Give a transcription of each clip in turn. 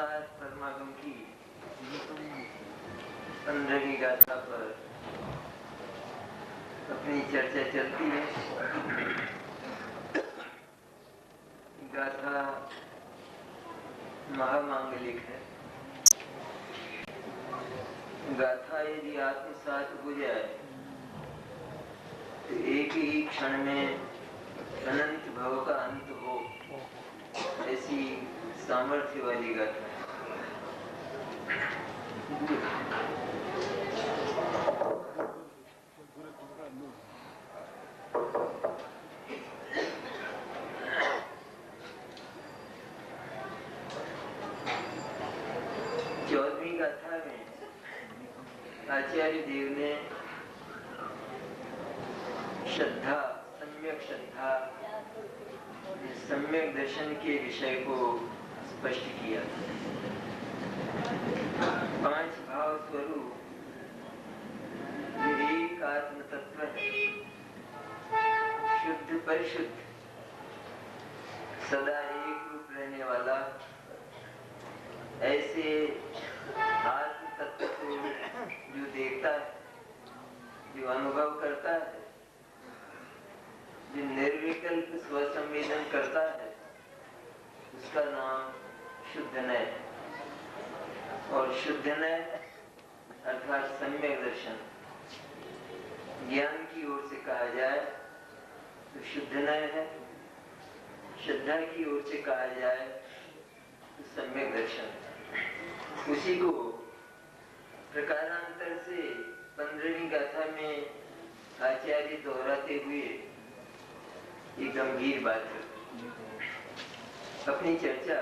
साथ परमागम की 15वीं गाथा पर अपनी चर्चा चलती है। गाथा महामांगलिक है। गाथा यदि आत्मसात हो जाए तो एक ही क्षण में अनंत भव का अंत हो, ऐसी सामर्थ्य वाली गाथा है। चौदहवीं गाथा में आचार्य देव ने श्रद्धा, सम्यक दर्शन के विषय को स्पष्ट किया। 5 भाव स्वरूप एक आत्म तत्व है, शुद्ध परिशुद्ध, सदा एक रूप रहने वाला। ऐसे आत्म तत्व को जो देखता है, जो अनुभव करता है, जो निर्विकल्प स्वसंवेदन करता है, उसका नाम शुद्ध नय है। और शुद्ध नय अर्थात सम्यक दर्शन, ज्ञान की ओर से कहा जाए तो शुद्ध नय है, श्रद्धा की ओर से कहा जाए तो सम्यक दर्शन। उसी को प्रकारांतर से 15वीं गाथा में आचार्य दोहराते हुए एक गंभीर बात है। अपनी चर्चा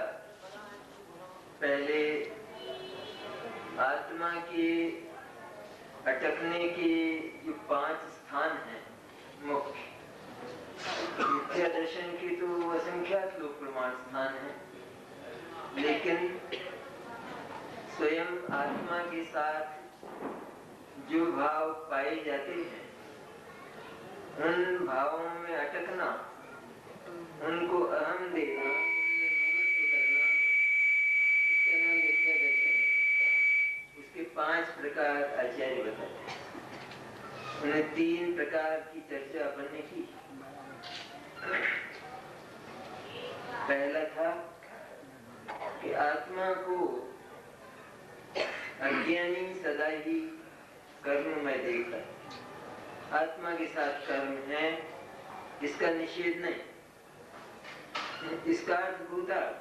पहले आत्मा के अटकने के जो 5 स्थान हैं मुख्य, मिथ्या दर्शन के तो असंख्यात लोक प्रमाण स्थान हैं, लेकिन स्वयं आत्मा के साथ जो भाव पाए जाते हैं, उन भावों में अटकना, उनको अहम देना, उनमें ममत्व करना, इसका नाम मिथ्या दर्शन है। उसके 5 प्रकार आचार्य बताते हैं। उन्हें 3 प्रकार की चर्चा अपन ने की। पहला था कि आत्मा को अज्ञानी सदा ही कर्म में देखता है। आत्मा के साथ कर्म है, इसका निषेध नहीं। इसका अर्थ भूतार्थ,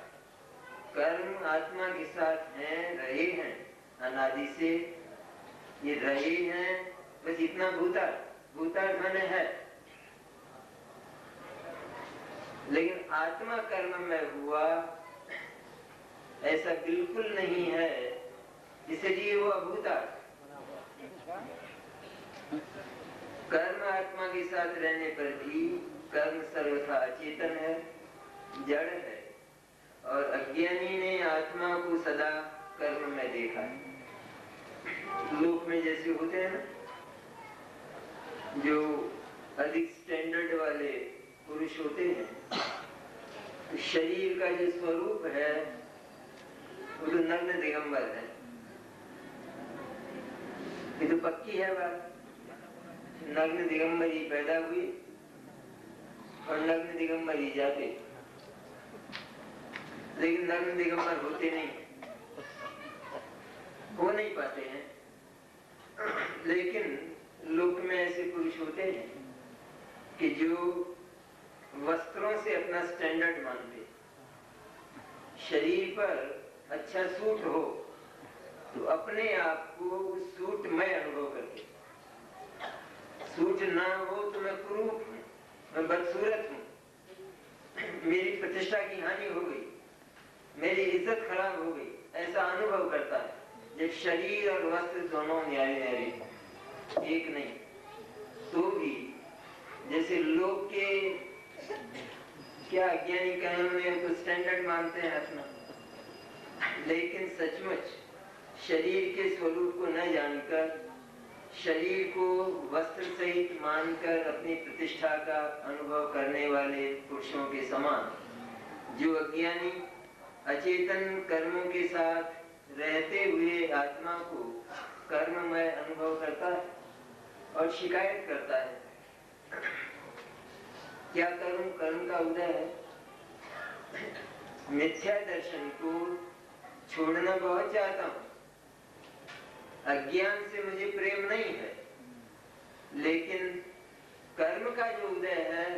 कर्म आत्मा के साथ हैं, रहे हैं, अनादि से ये रहे हैं, बस इतना भूतार्थ माने है। लेकिन आत्मा कर्म में हुआ ऐसा बिल्कुल नहीं है, इसलिए वो अभूतार्थ। कर्म आत्मा के साथ रहने पर भी कर्म सर्वथा अचेतन है, जड़ है, और अज्ञानी ने आत्मा को सदा कर्म में देखा है। लोक में जैसे होते हैं ना, जो अधिक स्टैंडर्ड वाले पुरुष होते हैं, तो शरीर का जो स्वरूप है वो तो नग्न दिगंबर है। ये तो पक्की है बात। नग्न दिगंबर ही पैदा हुए और नग्न दिगंबर ही जाते, लेकिन नग्न दिगंबर होते नहीं, हो नहीं पाते हैं। लेकिन लोक में ऐसे पुरुष होते हैं कि जो वस्त्रों से अपना स्टैंडर्ड मानते, शरीर पर अच्छा सूट हो तो अपने आप को उस सूट में अनुभव करते, सूट ना हो तो मैं कुरूप हूँ, मैं बदसूरत हूँ, मेरी प्रतिष्ठा की हानि हो गई, मेरी इज्जत खराब हो गई, ऐसा अनुभव करता है। जब शरीर और वस्त्र दोनों न्यारे न्यारे एक नहीं, तो भी जैसे लोग के क्या अज्ञानी कर्म में तो स्टैंडर्ड मानते हैं अपना, लेकिन सचमुच शरीर के स्वरूप को न जानकर, शरीर को वस्त्र सहित मानकर अपनी प्रतिष्ठा का अनुभव करने वाले पुरुषों के समान जो अज्ञानी अचेतन कर्मों के साथ रहते हुए आत्मा को कर्ममय अनुभव करता है और शिकायत करता है, क्या करूं, कर्म का उदय है। मिथ्या दर्शन को छोड़ना बहुत चाहता हूं, अज्ञान से मुझे प्रेम नहीं है, लेकिन कर्म का जो उदय है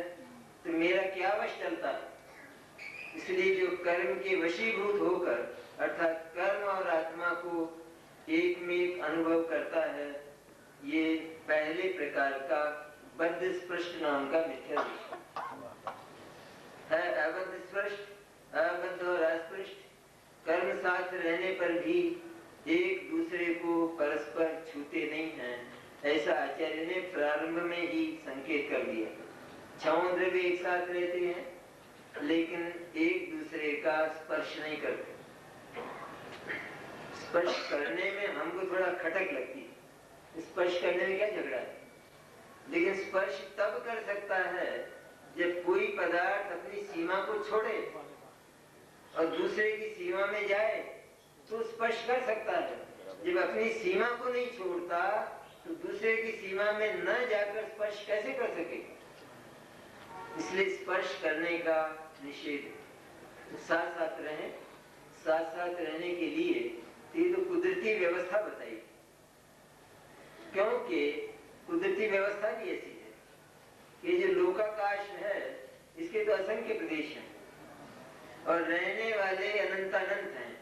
तो मेरा क्या वश चलता है। इसलिए जो कर्म के वशीभूत होकर अर्थात कर्म और आत्मा को एक में एक अनुभव करता है, ये पहले प्रकार का बद्ध स्पृष्ट नाम का मिथ्या दर्शन है। अबद्ध स्पृष्ट, अबद्ध और अस्पृष्ट कर्म साथ रहने पर भी एक दूसरे को परस्पर छूते नहीं हैं, ऐसा आचार्य ने प्रारंभ में ही संकेत कर दिया। छहों द्रव्य एक साथ रहते हैं लेकिन एक दूसरे का स्पर्श नहीं करते। स्पर्श करने में हमको थोड़ा खटक लगती है, स्पर्श करने में क्या झगड़ा है, लेकिन स्पर्श तब कर सकता है जब कोई पदार्थ अपनी सीमा को छोड़े और दूसरे की सीमा में जाए तो स्पर्श कर सकता है। जब अपनी सीमा को नहीं छोड़ता तो दूसरे की सीमा में न जाकर स्पर्श कैसे कर सकेगा। इसलिए स्पर्श करने का निषेध। तो साथ साथ रहें, साथ साथ रहने के लिए ये तो कुदरती व्यवस्था बताई, क्योंकि कुदरती व्यवस्था भी ऐसी है कि जो लोकाकाश है इसके तो असंख्य प्रदेश हैं और रहने वाले अनंत अनंत हैं।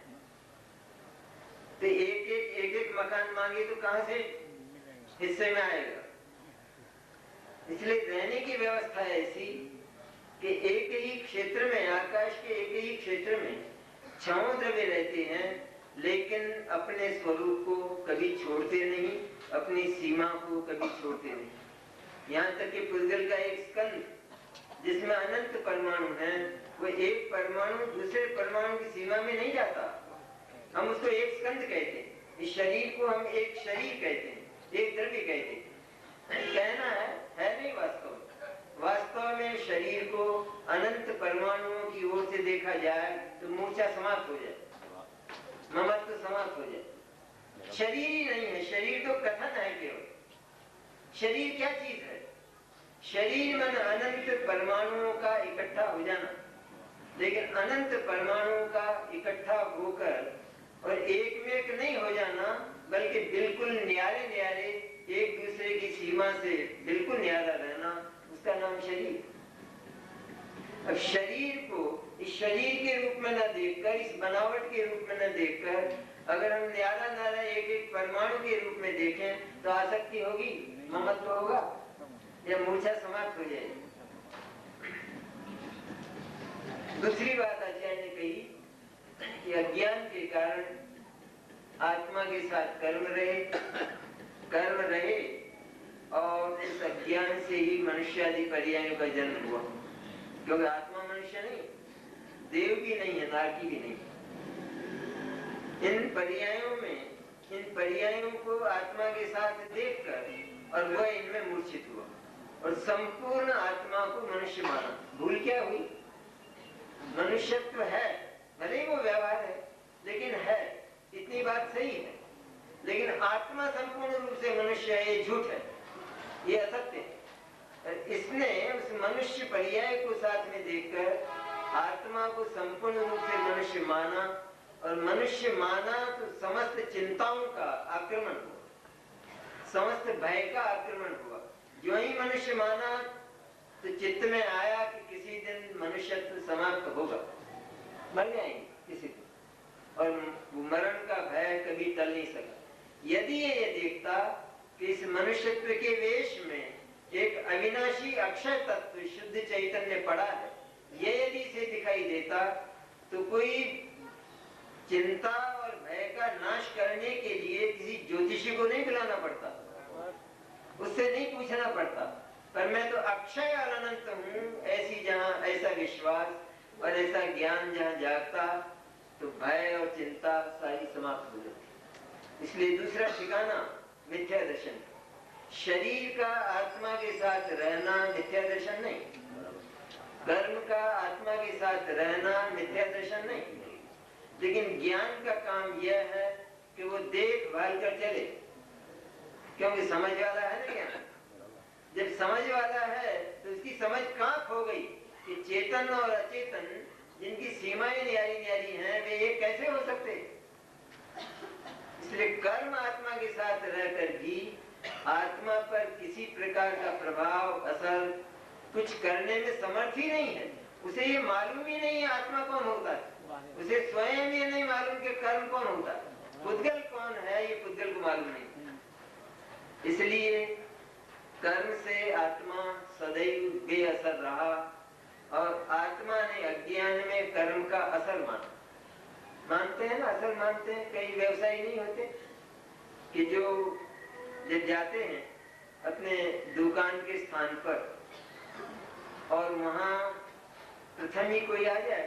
तो एक एक मकान मांगे तो कहां से हिस्से में आएगा। इसलिए रहने की व्यवस्था ऐसी कि एक ही क्षेत्र में, आकाश के एक ही क्षेत्र में छहों द्रव्य रहते हैं, लेकिन अपने स्वरूप को कभी छोड़ते नहीं, अपनी सीमा को कभी छोड़ते नहीं। यहाँ तक कि पुद्गल का एक स्कंद जिसमें अनंत परमाणु हैं, वो एक परमाणु दूसरे परमाणु की सीमा में नहीं जाता। हम उसको एक स्कंद कहते हैं, इस शरीर को हम एक शरीर कहते हैं, एक द्रव्य कहते हैं। कहना है नहीं वास्तव में शरीर को अनंत परमाणुओं की ओर से देखा जाए तो मूर्छा समाप्त हो जाए, ममत्व समाप्त हो जाए। शरीर ही नहीं है, शरीर तो कथन है केवल। शरीर क्या चीज है? शरीर मन अनंत परमाणुओं का इकट्ठा हो जाना, लेकिन अनंत परमाणुओं का इकट्ठा होकर और एक में एक नहीं हो जाना, बल्कि बिल्कुल न्यारे न्यारे एक दूसरे की सीमा से बिल्कुल न्यारा रहना, उसका नाम शरीर। अब शरीर को इस शरीर के रूप में न देखकर, इस बनावट के रूप में न देखकर, अगर हम न्यारा न्यारा एक एक परमाणु के रूप में देखें तो आसक्ति होगी, ममत्व होगा या मूर्छा समाप्त हो जाएगी। दूसरी बात आचार्य ने कही कि अज्ञान के कारण आत्मा के साथ कर्म रहे और इस अज्ञान से ही मनुष्य आदि पर्यायों का जन्म हुआ, क्योंकि आत्मा मनुष्य नहीं, देव भी नहीं है, नारकी भी नहीं। इन पर्यायों को आत्मा के साथ देखकर और वह इनमें मूर्छित हुआ और संपूर्ण आत्मा को मनुष्य माना। भूल क्या हुई? मनुष्यत्व है, भले वो व्यवहार है लेकिन है, इतनी बात सही है, लेकिन आत्मा संपूर्ण रूप से मनुष्य है, ये झूठ है, ये असत्य है। इसने उस मनुष्य पर्याय को साथ में देखकर आत्मा को संपूर्ण रूप से मनुष्य माना और मनुष्य माना तो समस्त चिंताओं का आक्रमण हुआ, समस्त भय का आक्रमण हुआ। जो ही मनुष्य माना तो चित्त में आया कि किसी दिन मनुष्यत्व समाप्त होगा, मर जाएंगे किसी दिन, और मरण का भय कभी टल नहीं सका। यदि ये देखता कि इस मनुष्यत्व के वेश में एक अविनाशी अक्षय तत्व शुद्ध चैतन्य पड़ा है, ये यदि इसे दिखाई देता तो कोई चिंता और भय का नाश करने के लिए किसी ज्योतिषी को नहीं बुलाना पड़ता, उससे नहीं पूछना पड़ता। पर मैं तो अक्षय और अनंत हूँ, ऐसी जहाँ ऐसा विश्वास और ऐसा ज्ञान जहाँ जागता तो भय और चिंता सारी समाप्त हो जाती। इसलिए दूसरा ठिकाना मिथ्या दर्शन। शरीर का आत्मा के साथ रहना मिथ्या दर्शन नहीं, कर्म का आत्मा के साथ रहना मिथ्या दर्शन नहीं, लेकिन ज्ञान का काम यह है कि वो देखभाल कर चले, क्योंकि समझ वाला है ना ज्ञान। जब समझ वाला है तो उसकी समझ कहाँ खो गई कि चेतन और अचेतन जिनकी सीमाएं न्यारी न्यारी हैं वे एक कैसे हो सकते। इसलिए कर्म आत्मा के साथ रहकर भी आत्मा पर किसी प्रकार का प्रभाव असर कुछ करने में समर्थ ही नहीं है। उसे ये मालूम ही नहीं है आत्मा कौन होता है, उसे स्वयं ये नहीं मालूम कि कर्म कौन होता है, पुद्गल कौन है ये पुद्गल को मालूम नहीं। इसलिए कर्म से आत्मा सदैव बेअसर रहा और आत्मा ने अज्ञान में कर्म का असर मानते हैं ना, असर मानते हैं। कई व्यवसायी नहीं होते कि जो जब जाते हैं अपने दुकान के स्थान पर और वहां प्रथम ही कोई आ जाए,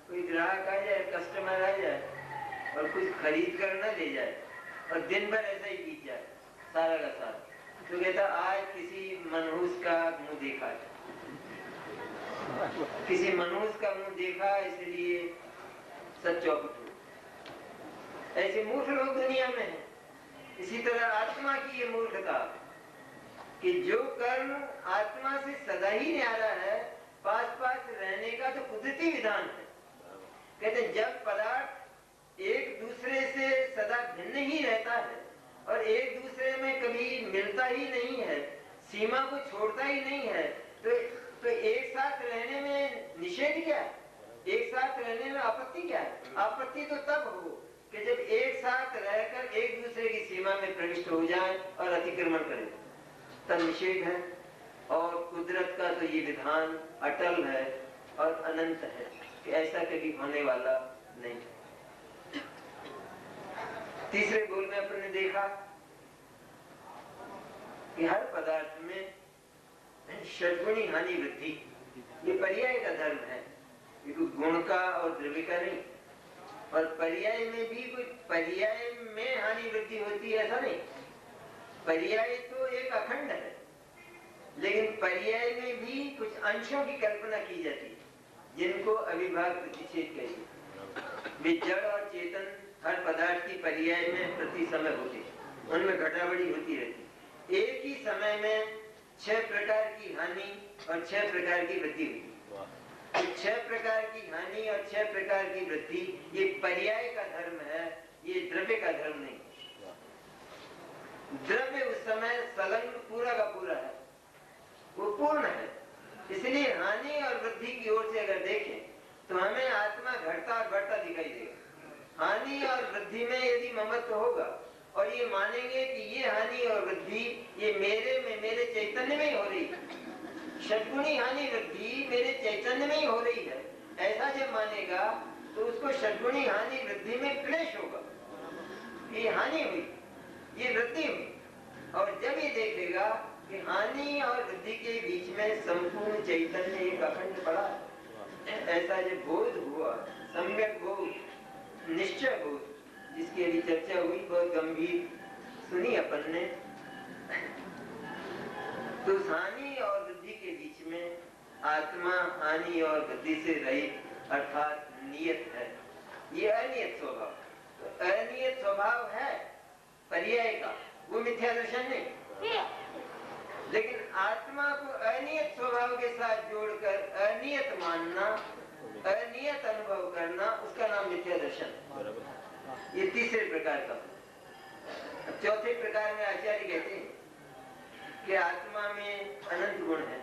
कोई ग्राहक आ जाए, कस्टमर आ जाए और कुछ खरीद कर न ले जाए और दिन भर ऐसा ही बीत जाए सारा का सारा, तो कहता आज किसी मनहूस का मुंह देखा है, किसी मनहूस का मुंह देखा इसलिए सब चौपट हो। ऐसे मूर्ख लोग दुनिया में हैं। इसी तरह आत्मा की ये मूर्खता कि जो कर्म आत्मा से सदा ही न्यारा है, पास पास रहने का तो कुदरती विधान है। कहते जब पदार्थ एक दूसरे से सदा भिन्न ही रहता है और एक दूसरे में कभी मिलता ही नहीं है, सीमा को छोड़ता ही नहीं है, तो एक साथ रहने में निषेध क्या है, एक साथ रहने में आपत्ति क्या है? आपत्ति तो तब हो कि जब एक साथ रहकर एक दूसरे की सीमा में प्रविष्ट हो जाए और अतिक्रमण करें, तब निषेध है। और कुदरत का तो ये विधान अटल है और अनंत है कि ऐसा कभी होने वाला नहीं। तीसरे बोल में अपन ने देखा कि हर पदार्थ में षड्गुणी हानि वृद्धि ये पर्याय का धर्म है, ये कोई गुण का और द्रव्य का नहीं। और पर्याय में भी कोई पर्याय में हानि वृद्धि होती है ऐसा नहीं। पर्याय तो एक अखंड है, लेकिन पर्याय में भी कुछ अंशों की कल्पना की जाती है जिनको अविभाग प्रतिषेध कहिए। वे जड़ और चेतन हर पदार्थ की पर्याय में प्रति समय होती है, उनमें घटाबड़ी होती रहती। एक ही समय में 6 प्रकार की हानि और 6 प्रकार की वृद्धि होती है। 6 प्रकार की हानि और 6 प्रकार की वृद्धि ये पर्याय का धर्म है, ये द्रव्य का धर्म नहीं। द्रव्य उस समय संलग्न पूरा का पूरा है, वो पूर्ण है। इसलिए हानि और वृद्धि की ओर से अगर देखें तो हमें आत्मा घटता और बढ़ता दिखाई देगा। हानि और वृद्धि में यदि ममत्व होगा और ये मानेंगे कि ये हानि और वृद्धि ये मेरे में, मेरे चैतन्य में ही हो रही है, षड्गुणी हानि वृद्धि मेरे चैतन्य में ही हो रही है, ऐसा जब मानेगा तो उसको षड्गुणी हानि वृद्धि में क्लेश होगा। ये हानि हुई, ये वृद्धि हुई। और जब ये देखेगा कि हानि और वृद्धि के बीच में संपूर्ण चैतन्य एक अखंड पड़ा, ऐसा जब बोध हुआ, सम्यक बोध, निश्चय बोध, जिसकी अभी चर्चा हुई, बहुत गंभीर सुनी अपन ने, तो हानि और वृद्धि के बीच में आत्मा हानि और वृद्धि से रहित अर्थात नियत है। ये अनियत स्वभाव, तो अनियत स्वभाव है पर्याय का, वो मिथ्या दर्शन नहीं। लेकिन आत्मा को अनियत स्वभाव के साथ जोड़कर अनियत मानना, अनियत अनुभव करना, उसका नाम मिथ्या दर्शन। ये तीसरे प्रकार का। चौथे प्रकार में आचार्य कहते हैं कि आत्मा में अनंत गुण है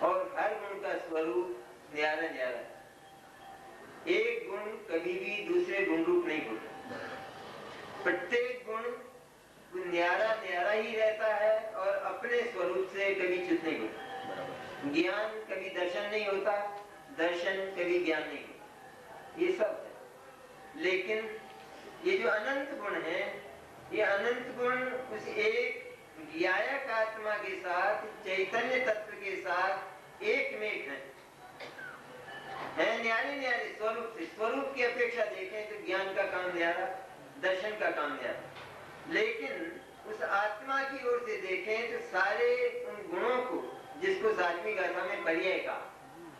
और हर गुण का स्वरूप न्यारा न्यारा है। एक गुण कभी भी दूसरे गुण रूप नहीं होता। प्रत्येक गुण न्यारा न्यारा ही रहता है और अपने स्वरूप से कभी च्युत नहीं होता। ज्ञान कभी दर्शन नहीं होता, दर्शन कभी ज्ञान नहीं होता, ये सब है। लेकिन ये जो अनंत गुण है, ये अनंत गुण उस एक ज्ञायक आत्मा के साथ, चैतन्य तत्व के साथ एक में है न्यारे न्यारे स्वरूप से। स्वरूप की अपेक्षा देखें तो ज्ञान का काम न्यारा, दर्शन का काम न्यारा। लेकिन उस आत्मा की ओर से देखें तो सारे उन गुणों को, जिसको सात्विक गाथा में पर्याय का,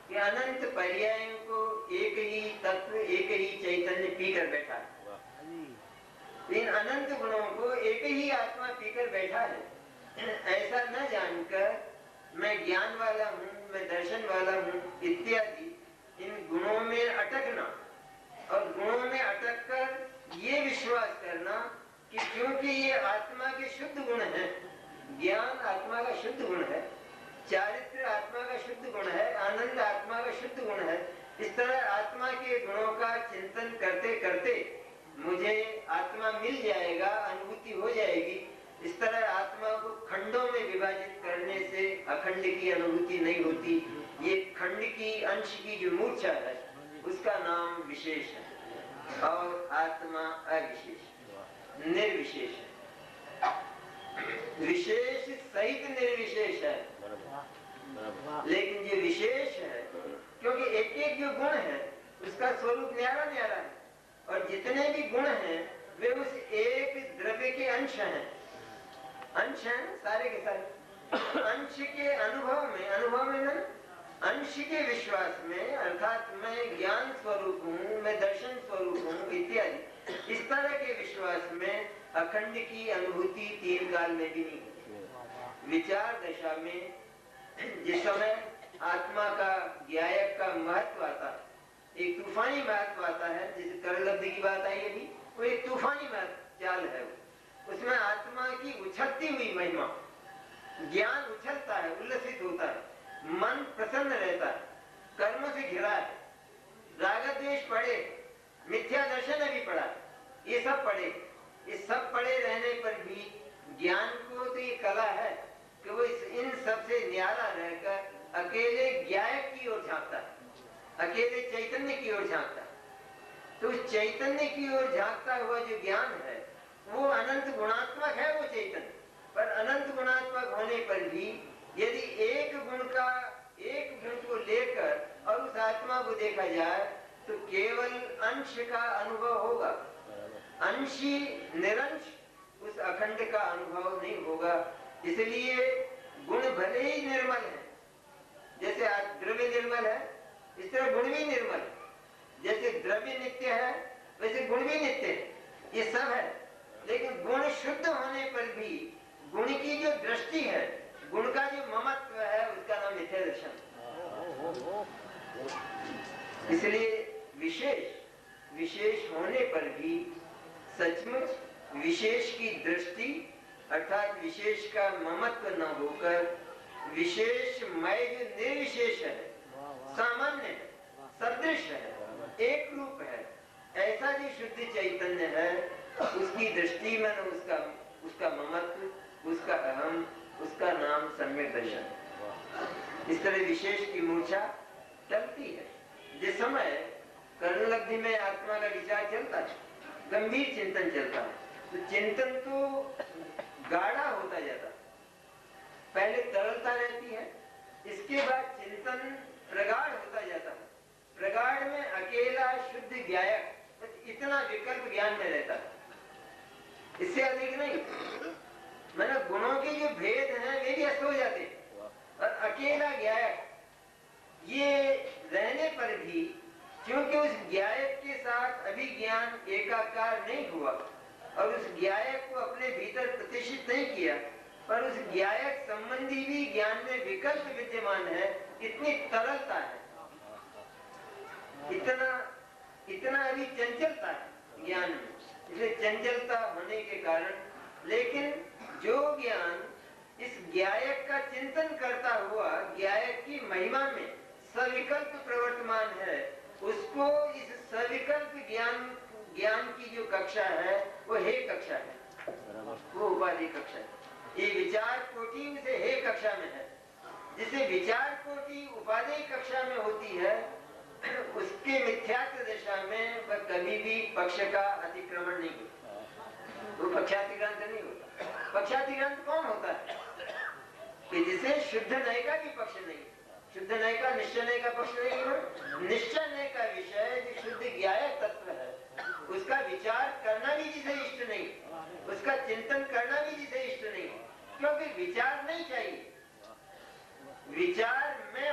कि अनंत पर्यायों को एक ही तत्व, एक ही चैतन्य पीकर बैठा है। इन अनंत गुणों को एक ही आत्मा पीकर बैठा है। ऐसा न जानकर मैं ज्ञान वाला हूँ, मैं दर्शन वाला हूँ इत्यादि इन गुणों में अटकना और गुणों में अटक कर ये विश्वास करना कि क्योंकि ये आत्मा के शुद्ध गुण है, ज्ञान आत्मा का शुद्ध गुण है, चारित्र आत्मा का शुद्ध गुण है, आनंद आत्मा का शुद्ध गुण है, इस तरह आत्मा के गुणों का चिंतन करते करते मुझे आत्मा मिल जाएगा, अनुभूति हो जाएगी। इस तरह आत्मा को खंडों में विभाजित करने से अखंड की अनुभूति नहीं होती। ये खंड की, अंश की जो मूर्छा है उसका नाम विशेष है और आत्मा अविशेष, निर्विशेष है। विशेष सहित निर्विशेष है, लेकिन ये विशेष है क्योंकि एक एक जो गुण है उसका स्वरूप न्यारा न्यारा है और जितने भी गुण हैं वे उस एक द्रव्य के अंश हैं। अंश हैं सारे के सारे। अंश के अनुभव में ना, अंश के विश्वास में, अर्थात मैं ज्ञान स्वरूप हूँ, मैं दर्शन स्वरूप हूँ इत्यादि, इस तरह के विश्वास में अखंड की अनुभूति तीन काल में भी नहीं होती। विचार दशा में जिस समय आत्मा का, ज्ञायक का महत्व आता है, एक तूफानी महत्व आता है, जैसे करलब्धि की बात आई अभी, वो एक तूफानी महत्व चाल है। उसमें आत्मा की उछलती हुई महिमा, ज्ञान उछलता है, उल्लसित होता है, मन प्रसन्न रहता है, कर्मों से घिरा है, राग द्वेष पड़े, मिथ्या दर्शन अभी पड़ा, ये सब पड़े। ये सब पड़े रहने पर भी ज्ञान को तो ये कला है कि वो इन सबसे न्यारा रहकर अकेले ज्ञायक की ओर झांकता है, अकेले चैतन्य की ओर झांकता है। तो उस चैतन्य की ओर झांकता हुआ जो ज्ञान है वो अनंत गुणात्मक है, वो चैतन्य। पर अनंत गुणात्मक होने पर भी यदि एक गुण को लेकर और उस आत्मा को देखा जाए तो केवल अंश का अनुभव होगा, अंशी निरंश उस अखंड का अनुभव नहीं होगा। इसलिए गुण भले ही निर्मल है, जैसे आज द्रव्य निर्मल है इस तरह गुण भी निर्मल है। जैसे द्रव्य नित्य है वैसे गुण भी नित्य है, ये सब है। लेकिन गुण शुद्ध होने पर भी गुण की जो दृष्टि है, गुण का जो ममत्व है, उसका नाम मिथ्या दर्शन। इसलिए विशेष होने पर भी सचमुच विशेष की दृष्टि अर्थात विशेष का ममत्व न होकर विशेषमय जो निर्विशेष है, सामान्य है, सदृश है, एक रूप है, ऐसा जो शुद्ध चैतन्य है, उसकी दृष्टि में उसका ममत्व, उसका अहम, उसका नाम सम्यक दर्शन। इस तरह विशेष की मूर्छा टलती है। जिस समय कर्णलब्धि में आत्मा का विचार चलता है, गंभीर चिंतन चलता है, तो चिंतन तो गाढ़ा होता जाता है। पहले तरलता रहती है, इसके बाद चिंतन प्रगाढ़ होता जाता है। प्रगाढ़ में अकेला शुद्ध ज्ञायक इतना विकल्प ज्ञान में रहता है, इससे अधिक नहीं। मतलब गुणों के जो भेद हैं वे भी अस्त हो जाते हैं और अकेला ज्ञायक ये रहने पर भी क्योंकि उस ज्ञायक के साथ अभिज्ञान एकाकार नहीं हुआ और उस ज्ञायक को अपने भीतर प्रतिष्ठित नहीं किया, पर उस ज्ञायक संबंधी भी ज्ञान में विकल्प विद्यमान है, इतनी तरलता है, इतना अभी चंचलता है ज्ञान में। इसलिए चंचलता होने के कारण, लेकिन जो ज्ञान इस ज्ञायक का चिंतन करता हुआ ज्ञायक की महिमा में सविकल्प प्रवर्तमान है, उसको इस सविकल्प ज्ञान की जो कक्षा है वो हे कक्षा है, वो उपाधि कक्षा है। ये विचार कोटि से हे कक्षा में है। जिसे विचार कोटि उपाधि कक्षा में होती है उसके मिथ्यात्व दशा में वह कभी भी पक्ष का अतिक्रमण नहीं होता, वो पक्षातिक्रांत नहीं होता। पक्षातिक्रांत कौन होता है? कि जिसे शुद्ध नय का भी पक्ष नहीं, शुद्ध नय का निश्चय नय का पक्ष नहीं है। निश्चय नय का विषय जो शुद्ध ज्ञायक तत्व है उसका विचार करना भी जिसे इष्ट नहीं, उसका चिंतन करना भी जिसे इष्ट नहीं, क्योंकि विचार नहीं चाहिए। विचार में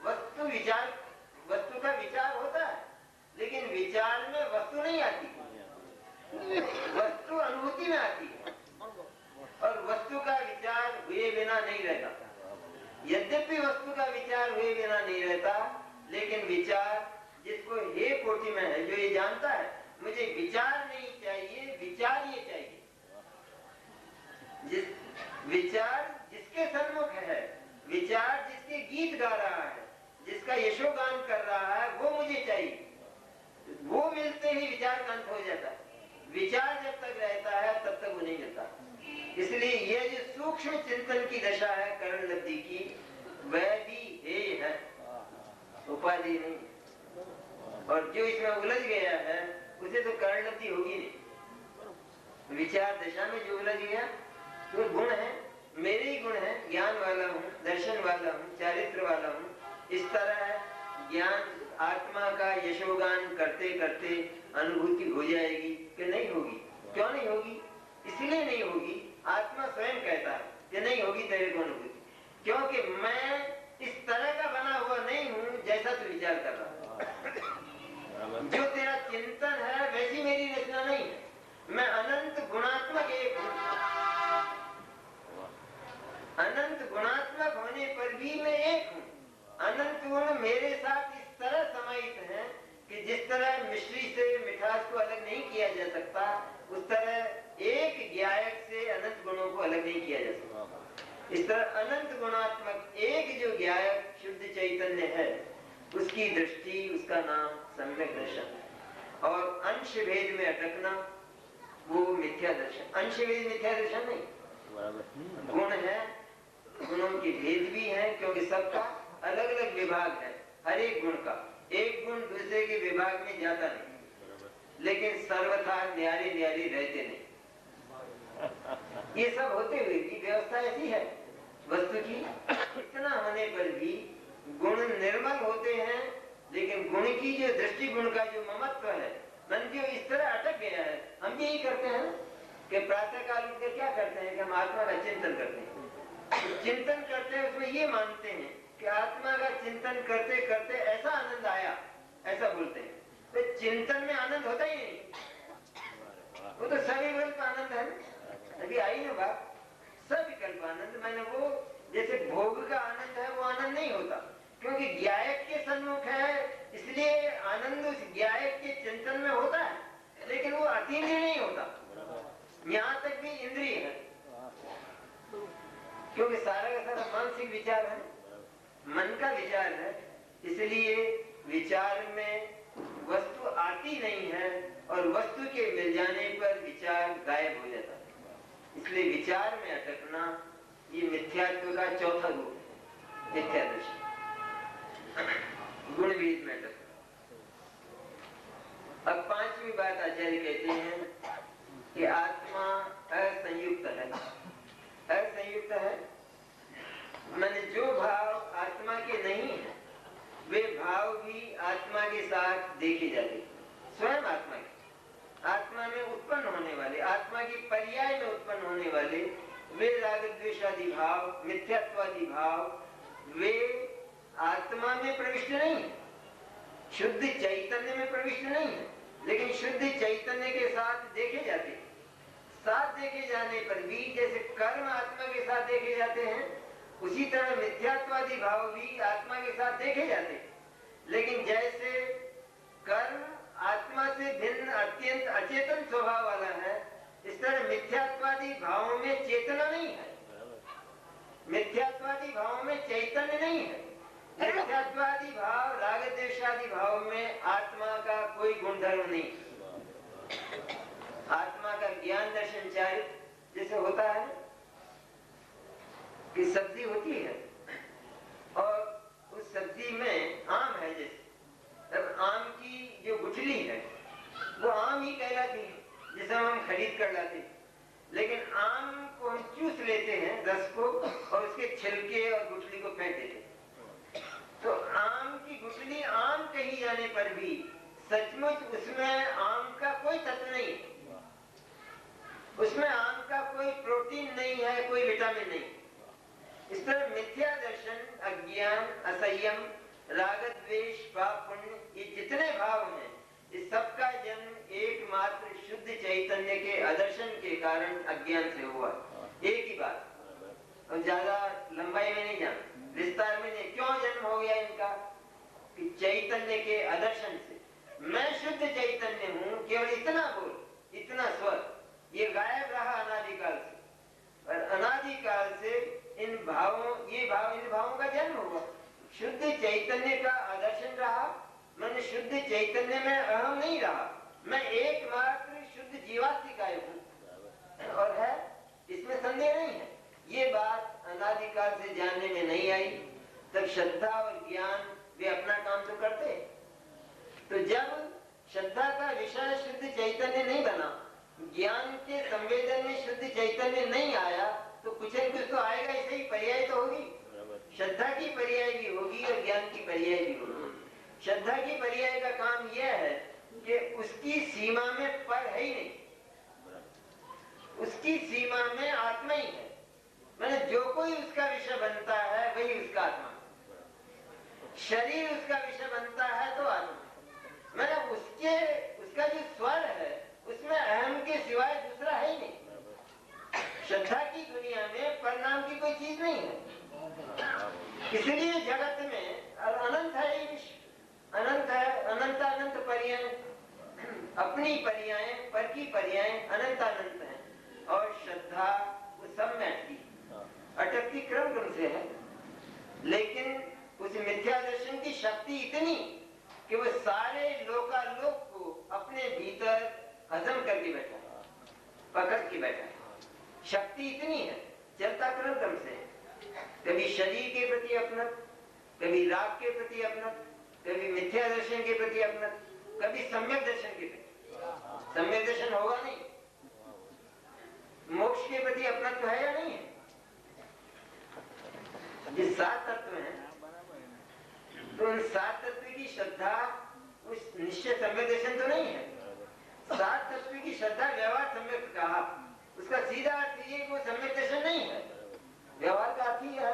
वस्तु वस्तु का विचार होता है, लेकिन विचार में वस्तु नहीं आती, वस्तु अनुभूति में आती है, और वस्तु का विचार हुए बिना नहीं रहता। यद्यपि वस्तु का विचार हुए बिना नहीं रहता, लेकिन विचार जिसको हे कोटि में है, जो ये जानता है मुझे विचार नहीं चाहिए, विचार ये चाहिए। विचार जिसके सन्मुख है, विचार जिसके गीत गा रहा है, जिसका यशोगान कर रहा है, वो मुझे चाहिए। वो मिलते ही विचार का अंत हो जाता है। विचार जब तक रहता है तब तक वो नहीं मिलता। इसलिए ये जो सूक्ष्म चिंतन की दशा है करण लब्धि की, वह भी हेय है, उपाधि नहीं। और जो इसमें उलझ गया है उसे तो करण लब्धि होगी नहीं। विचार दशा में जो उलझ गया वो गुण है, मेरे ही गुण है, ज्ञान वाला हूँ, दर्शन वाला हूँ, चारित्र वाला हूँ। इस तरह ज्ञान आत्मा का यशोगान करते करते अनुभूति हो जाएगी कि नहीं होगी? क्यों नहीं होगी? इसलिए नहीं होगी, आत्मा स्वयं कहता है कि नहीं होगी तेरे को अनुभूति, क्योंकि मैं इस तरह का बना हुआ नहीं हूँ जैसा तू विचार कर रहा है। जो तेरा चिंतन है वैसी मेरी रचना नहीं है। मैं अनंत गुणात्मक एक हूँ। अनंत गुणात्मक होने पर भी मैं एक हूँ। अनंत गुण मेरे साथ इस तरह समाहित हैं कि जिस तरह मिश्री से मिठास को अलग नहीं किया जा सकता, उस तरह एक ज्ञायक से अनंत गुणों को अलग नहीं किया जा सकता। इस तरह अनंत गुणात्मक एक जो ज्ञायक शुद्ध चैतन्य है, उसकी दृष्टि, उसका नाम सम्यक दर्शन। और अंश भेद में अटकना वो मिथ्या दर्शन। अंश भेद मिथ्या दर्शन नहीं। गुण है, गुणों के भेद भी है, क्योंकि सबका अलग अलग विभाग है। हर एक गुण का एक गुण दूसरे के विभाग में जाता नहीं, लेकिन सर्वथा न्यारी न्यारी रहते नहीं। ये सब होते हुए की व्यवस्था ऐसी है वस्तु की। इतना होने पर भी गुण निर्मल होते हैं, लेकिन गुण की जो दृष्टि, गुण का जो ममत्व है, मन जो इस तरह अटक गया है। हम यही करते हैं कि प्रातः काल उठकर क्या करते हैं कि हम आत्मा का चिंतन करते हैं। चिंतन करते हैं, उसमें ये मानते हैं कि आत्मा का चिंतन करते करते ऐसा आनंद आया, ऐसा बोलते हैं। तो चिंतन में आनंद होता ही नहीं, वो तो सविकल्प आनंद है। अभी आई ना बात, सविकल्प आनंद। मैंने वो जैसे भोग का आनंद है, वो आनंद नहीं होता, क्योंकि ज्ञायक के सन्मुख है, इसलिए आनंद उस ज्ञायक के चिंतन में होता है, लेकिन वो अतीन्द्रिय नहीं होता। यहाँ तक भी इंद्रिय है, क्योंकि सारा का सारा मानसिक विचार है, मन का विचार है। इसलिए विचार में वस्तु आती नहीं है, और वस्तु के मिल जाने पर विचार गायब हो जाता है। इसलिए विचार में अटकना ये मिथ्यात्व का चौथा रूप है, मिथ्या दर्शन। गुण भेद में अटकना। अब पांचवी बात आचार्य कहते हैं कि आत्मा असंयुक्त है। असंयुक्त है माने जो भाव आत्मा के नहीं है, वे भाव भी आत्मा के साथ देखे जाते। स्वयं आत्मा में उत्पन्न होने वाले, आत्मा की पर्याय में उत्पन्न होने वाले वे राग द्वेषादि भाव, मिथ्यात्वादि भाव, वे आत्मा में प्रविष्ट नहीं है, शुद्ध चैतन्य में प्रविष्ट नहीं है, लेकिन शुद्ध चैतन्य के साथ देखे जाते। साथ देखे जाने पर भी जैसे कर्म आत्मा के साथ देखे जाते हैं, उसी तरह मिथ्यात्वादी भाव भी आत्मा के साथ देखे जाते। लेकिन जैसे कर्म आत्मा से भिन्न अत्यंत अचेतन स्वभाव वाला है, इस तरह मिथ्यात्वादी भावों में चेतना नहीं है, मिथ्यात्वादी भावों में चैतन्य नहीं है। मिथ्यात्वादी भाव, राग द्वेषादि भाव में आत्मा का कोई गुणधर्म नहीं। आत्मा का ज्ञान दर्शन चारित्र जैसे होता है कि सब्जी होती है और उस सब्जी में आम है, जैसे तब आम की जो गुठली है वो आम ही कहलाती है, जिसे हम खरीद कर लाते हैं। लेकिन आम को हम चूस लेते हैं रस को, और उसके छिलके और गुठली को फेंक देते हैं। तो आम की गुठली आम कही जाने पर भी सचमुच उसमें आम का कोई तत्व नहीं है, उसमें आम का कोई प्रोटीन नहीं है, कोई विटामिन नहीं। इस तरह मिथ्या दर्शन, अज्ञान, असंयम राग द्वेष पाप पुण्य, ये जितने भाव हैं, इस सबका जन्म एकमात्र शुद्ध चैतन्य के आदर्शन के कारण अज्ञान से हुआ। एक ही बात, और ज्यादा लंबाई में नहीं जाना, विस्तार में नहीं। क्यों जन्म हो गया इनका? कि चैतन्य के आदर्शन से। मैं शुद्ध चैतन्य हूँ, केवल इतना बोल, इतना स्वर, ये गायब रहा अनादिकाल से, और अनादिकाल से इन भावों का जन्म हुआ। शुद्ध चैतन्य का आदर्शन रहा, मैंने शुद्ध चैतन्य में अहम नहीं रहा, मैं एकमात्र शुद्ध जीवात्मिकाय हूँ, और है, इसमें संदेह नहीं है। ये बात अनादिकाल से जानने में नहीं आई, तब श्रद्धा और ज्ञान वे अपना काम तो करते। तो जब श्रद्धा का विषय शुद्ध चैतन्य नहीं बना, ज्ञान के संवेदन में शुद्ध चैतन्य नहीं आया, तो कुछ न कुछ तो आएगा, ऐसे ही पर्याय तो होगी। श्रद्धा की पर्याय भी होगी और ज्ञान की पर्याय भी होगी। श्रद्धा की पर्याय का काम यह है कि उसकी सीमा में पर है ही नहीं, उसकी सीमा में आत्मा ही है। मैंने जो कोई उसका विषय बनता है वही उसका आत्मा, शरीर उसका विषय बनता है तो आत्मा। मैंने उसका जो स्वर है उसमें अहम के सिवाय दूसरा है ही नहीं। श्रद्धा की दुनिया में परिणाम की कोई चीज नहीं है, इसलिए जगत में अनंत है, ये विश्व अनंत है, अनंत अनंत पर्याय, अपनी पर्याय, पर की पर्याय अनंत अनंत है। और श्रद्धा वो सब में अटकती क्रम से है, लेकिन उस मिथ्या दर्शन की शक्ति इतनी कि वो सारे लोकालोक को अपने भीतर हजम करके बैठा, पकड़ के बैठा। शक्ति इतनी है, चलता क्रम से, कभी शरीर के प्रति अपना, कभी राग के प्रति अपना, कभी मिथ्या दर्शन के प्रति अपना, कभी सम्यक दर्शन के प्रति। सम्यक दर्शन होगा नहीं, मोक्ष के प्रति अपना तो है या नहीं है? ये 7 तत्व हैं, तो उन 7 तत्व की श्रद्धा उस निश्चय सम्यक दर्शन तो नहीं है। 7 तत्व की श्रद्धा व्यवहार सम्यक कहा, उसका सीधा अर्थ ये वो सम्यक दर्शन नहीं है, व्यवहार का अर्थ ही है।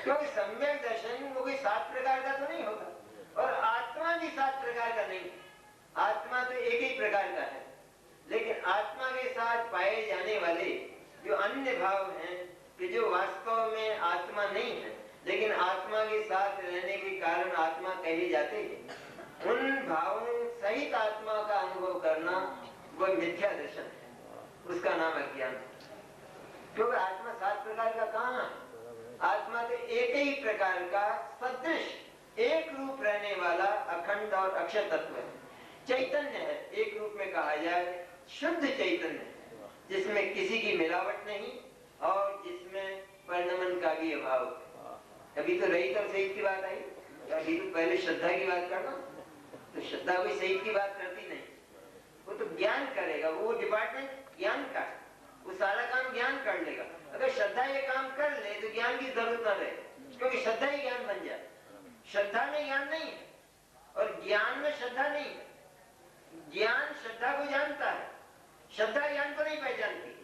क्योंकि सम्यक दर्शन वो कोई 7 प्रकार का तो नहीं होता, और आत्मा भी 7 प्रकार का नहीं। आत्मा तो एक ही प्रकार का है, लेकिन आत्मा के साथ पाए जाने वाले जो अन्य भाव हैं, कि जो वास्तव में आत्मा नहीं है, लेकिन आत्मा के साथ रहने के कारण आत्मा कहे जाते हैं, उन भावों सहित आत्मा का अनुभव करना वह मिथ्या दर्शन है, उसका नाम अज्ञान। क्योंकि आत्मा 7 प्रकार का कहाँ है? आत्मा तो एक ही प्रकार का सदृश एक रूप रहने वाला अखंड और अक्षर तत्व है, चैतन्य है। एक रूप में कहा जाए शुद्ध चैतन्य, जिसमें किसी की मिलावट नहीं और जिसमें परिणमन का भी अभाव। अभी तो रहित और सहित की बात आई, अभी तो पहले श्रद्धा की बात करना, तो श्रद्धा कोई सहित की बात करती नहीं, वो तो ज्ञान करेगा, वो डिपार्टमेंट ज्ञान का, वो सारा काम ज्ञान कर लेगा। अगर श्रद्धा ये काम कर ले तो ज्ञान की जरूरत न रहे, क्योंकि श्रद्धा ही ज्ञान बन जाए। श्रद्धा में ज्ञान नहीं है और ज्ञान में श्रद्धा नहीं है। ज्ञान श्रद्धा को जानता है, श्रद्धा ज्ञान को नहीं पहचानती।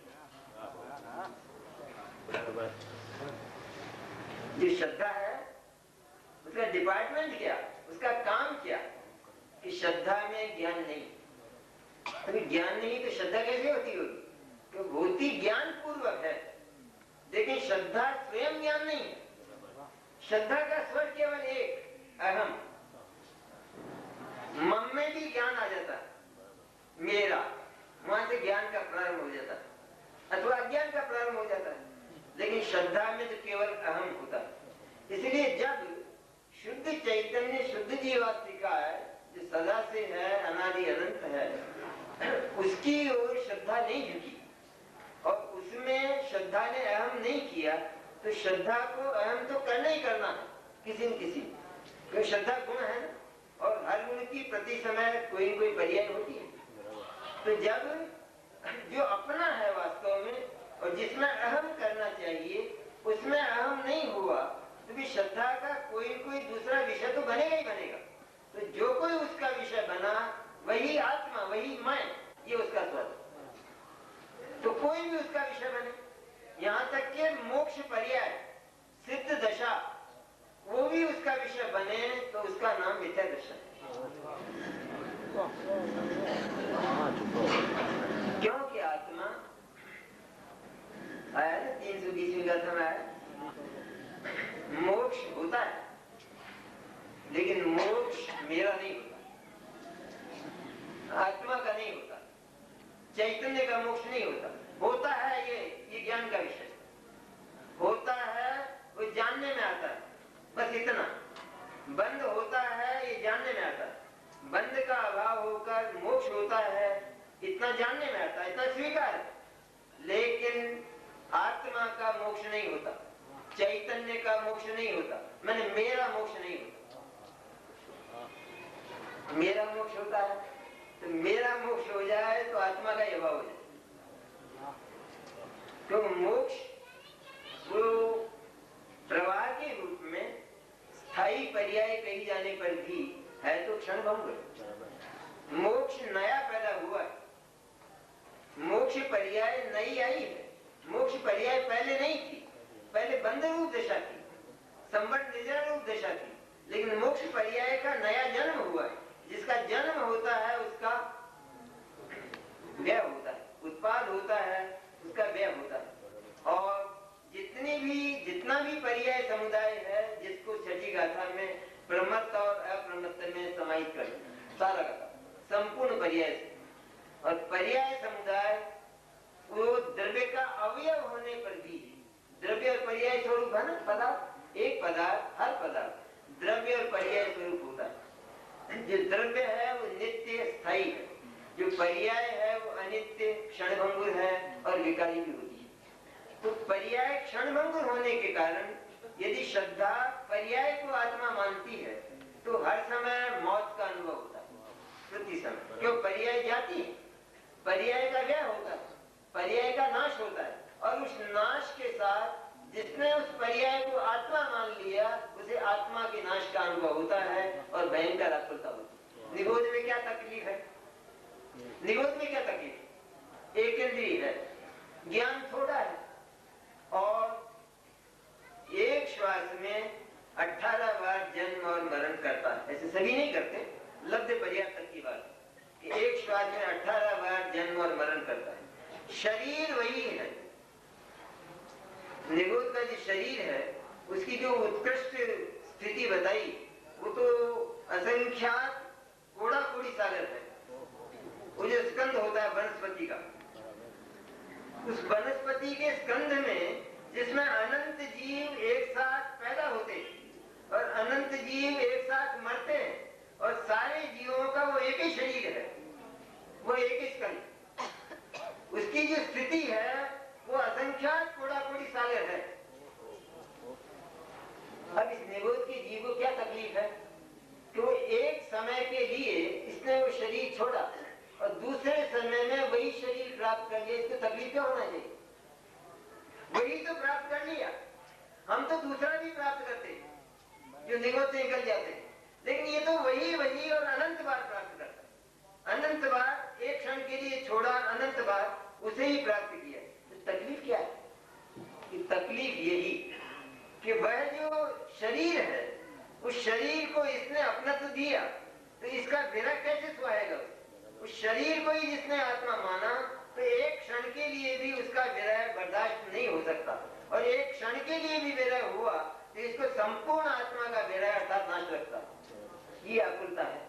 जो श्रद्धा है उसका डिपार्टमेंट क्या, उसका काम क्या, कि श्रद्धा में ज्ञान नहीं। अभी ज्ञान नहीं तो श्रद्धा कैसे होती होगी? तो होती ज्ञान पूर्वक है, लेकिन श्रद्धा स्वयं ज्ञान नहीं है। श्रद्धा का स्वर केवल एक अहम, मन में भी ज्ञान आ जाता है, मेरा, वहां से ज्ञान का प्रारंभ हो जाता है, अथवा अज्ञान का प्रारंभ हो जाता है। लेकिन श्रद्धा में तो केवल अहम होता है। इसलिए जब शुद्ध चैतन्य शुद्ध जीवात्मिका है, जो सदा से है, अनादि अनंत है, उसकी ओर श्रद्धा नहीं झुकी और उसमें श्रद्धा ने अहम नहीं किया, तो श्रद्धा को अहम तो करना ही करना है किसी न किसी, क्योंकि श्रद्धा गुण है और हर गुण की प्रति समय कोई न कोई पर्याय होती है। तो जब जो अपना है वास्तव में और जिसमें अहम करना चाहिए उसमें अहम नहीं हुआ, तो भी श्रद्धा का कोई न कोई दूसरा विषय तो बनेगा ही बनेगा। तो जो कोई उसका विषय बना वही आत्मा, वही मैं, ये उसका स्वर। तो कोई भी उसका विषय बने, यहाँ तक के मोक्ष पर्याय सिद्ध दशा, वो भी उसका विषय बस इतना। बंध होता है ये जानने में आता है, बंध का अभाव होकर मोक्ष होता है इतना जानने में आता है, इतना स्वीकार है। लेकिन आत्मा का मोक्ष नहीं होता, चैतन्य का मोक्ष नहीं होता, मैंने मेरा मोक्ष नहीं होता। मेरा मोक्ष होता है तो मेरा मोक्ष हो जाए तो आत्मा का अभाव हो जाए। तो मोक्ष वो प्रवाह के रूप में स्थायी पर्याय कही जाने पर भी है तो क्षणभंग। मोक्ष नया पैदा हुआ है, मोक्ष पर्याय नई आई है। मोक्ष पर्याय पहले नहीं थी, पहले बंध रूप दशा थी, संबंध निजरा रूप दशा थी। लेकिन मोक्ष पर्याय का नया जन्म हुआ है। जिसका जन्म होता है उसका व्यय होता है, उत्पाद होता है उसका व्यय होता है। और जितना भी पर्याय समुदाय है जिसको छठी गाथा में प्रमत्त और अप्रमत्त में समाहित कर सारा का संपूर्ण पर्याय। और पर्याय समुदाय वो द्रव्य का अवयव होने पर भी, द्रव्य और पर्याय स्वरूप है ना पदार्थ, एक पदार्थ हर पदार्थ द्रव्य और पर्याय स्वरूप होता है। जो द्रव्य है वो नित्य स्थायी है, जो पर्याय है वो अनित्य क्षणभंगुर है और विकारी भी होती है। तो पर्याय क्षणभंगुर होने के कारण यदि श्रद्धा पर्याय को आत्मा मानती है तो हर समय मौत का अनुभव होता है प्रति समय। क्यों? पर्याय जाती है, पर्याय का व्यय होता है, पर्याय का नाश होता है। और उस नाश के साथ जिसने उस पर्याय को आत्मा मान लिया उसे आत्मा के नाश का अनुभव होता है और भयंकर आकुलता होती है। निगोद में क्या तकलीफ है? निगोद में क्या तकलीफ? एक इंद्रिय है, ज्ञान थोड़ा है और एक श्वास में 18 बार जन्म और मरण करता है। ऐसे सभी नहीं करते, लब्ध पर्याप्त तक की बात कि एक श्वास में 18 बार जन्म और मरण करता है। शरीर वही है, निगोद का जो शरीर है उसकी जो उत्कृष्ट स्थिति बताई वो तो असंख्यात कोड़ा कोड़ी सागर है। वो जो स्कंद होता है वनस्पति का, उस वनस्पति के स्कंद में जिसमें अनंत जीव एक साथ पैदा होते और अनंत जीव एक साथ मरते हैं और सारे जीवों का वो एक ही शरीर है, वो एक ही स्कंद, उसकी जो स्थिति है वो असंख्यात कोड़ा कोड़ी सागर है। अब इस निगोद के जीव को क्या तकलीफ है कि वो एक समय के लिए इसने वो शरीर छोड़ा और दूसरे समय में वही शरीर प्राप्त कर लिया। इसको तकलीफ क्या होना चाहिए? वही तो प्राप्त कर लिया, हम तो दूसरा भी प्राप्त करते जो निगोद से निकल जाते, लेकिन ये तो वही और अनंत बार प्राप्त करता। अनंत बार एक क्षण के लिए छोड़ा, अनंत बार उसे ही प्राप्त किया। तकलीफ क्या है? कि तकलीफ यही कि वह जो शरीर है उस शरीर को इसने अपना तो दिया तो इसका विरह कैसे सुहाएगा? उस शरीर को ही जिसने आत्मा माना तो एक क्षण के लिए भी उसका विरह बर्दाश्त नहीं हो सकता, और एक क्षण के लिए भी विरह हुआ तो इसको संपूर्ण आत्मा का विरह अर्थात नाश लगता। ये आकुलता है।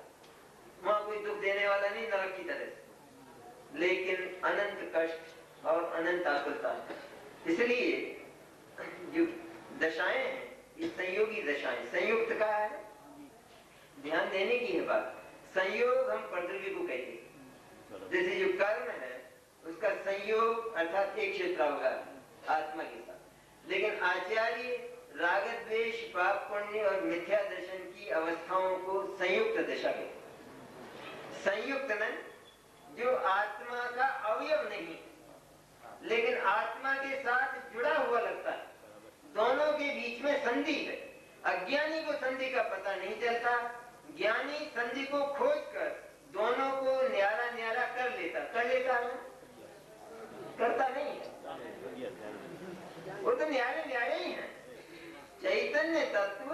वहां कोई दुख देने वाला नहीं नरक की तरह से, लेकिन अनंत कष्ट और अनंत आकुलता है। इसलिए जो दशाएं हैं ये संयोगी दशाएं, संयुक्त का है, ध्यान देने की है बात। संयोग हम प्रद्रव्य को कहते हैं। जैसे जो कर्म है उसका संयोग अर्थात एक क्षेत्र होगा आत्मा के साथ, लेकिन आचार्य राग द्वेष पाप पुण्य और मिथ्या दर्शन की अवस्थाओं को संयुक्त दशा कहते। संयुक्त में जो आत्मा का अवयव नहीं लेकिन आत्मा के साथ जुड़ा हुआ लगता है, दोनों के बीच में संधि है। अज्ञानी को संधि का पता नहीं चलता, ज्ञानी संधि को खोजकर दोनों को न्यारा न्यारा कर लेता है, करता नहीं है, वो तो न्यारे न्यारे ही है। चैतन्य तत्व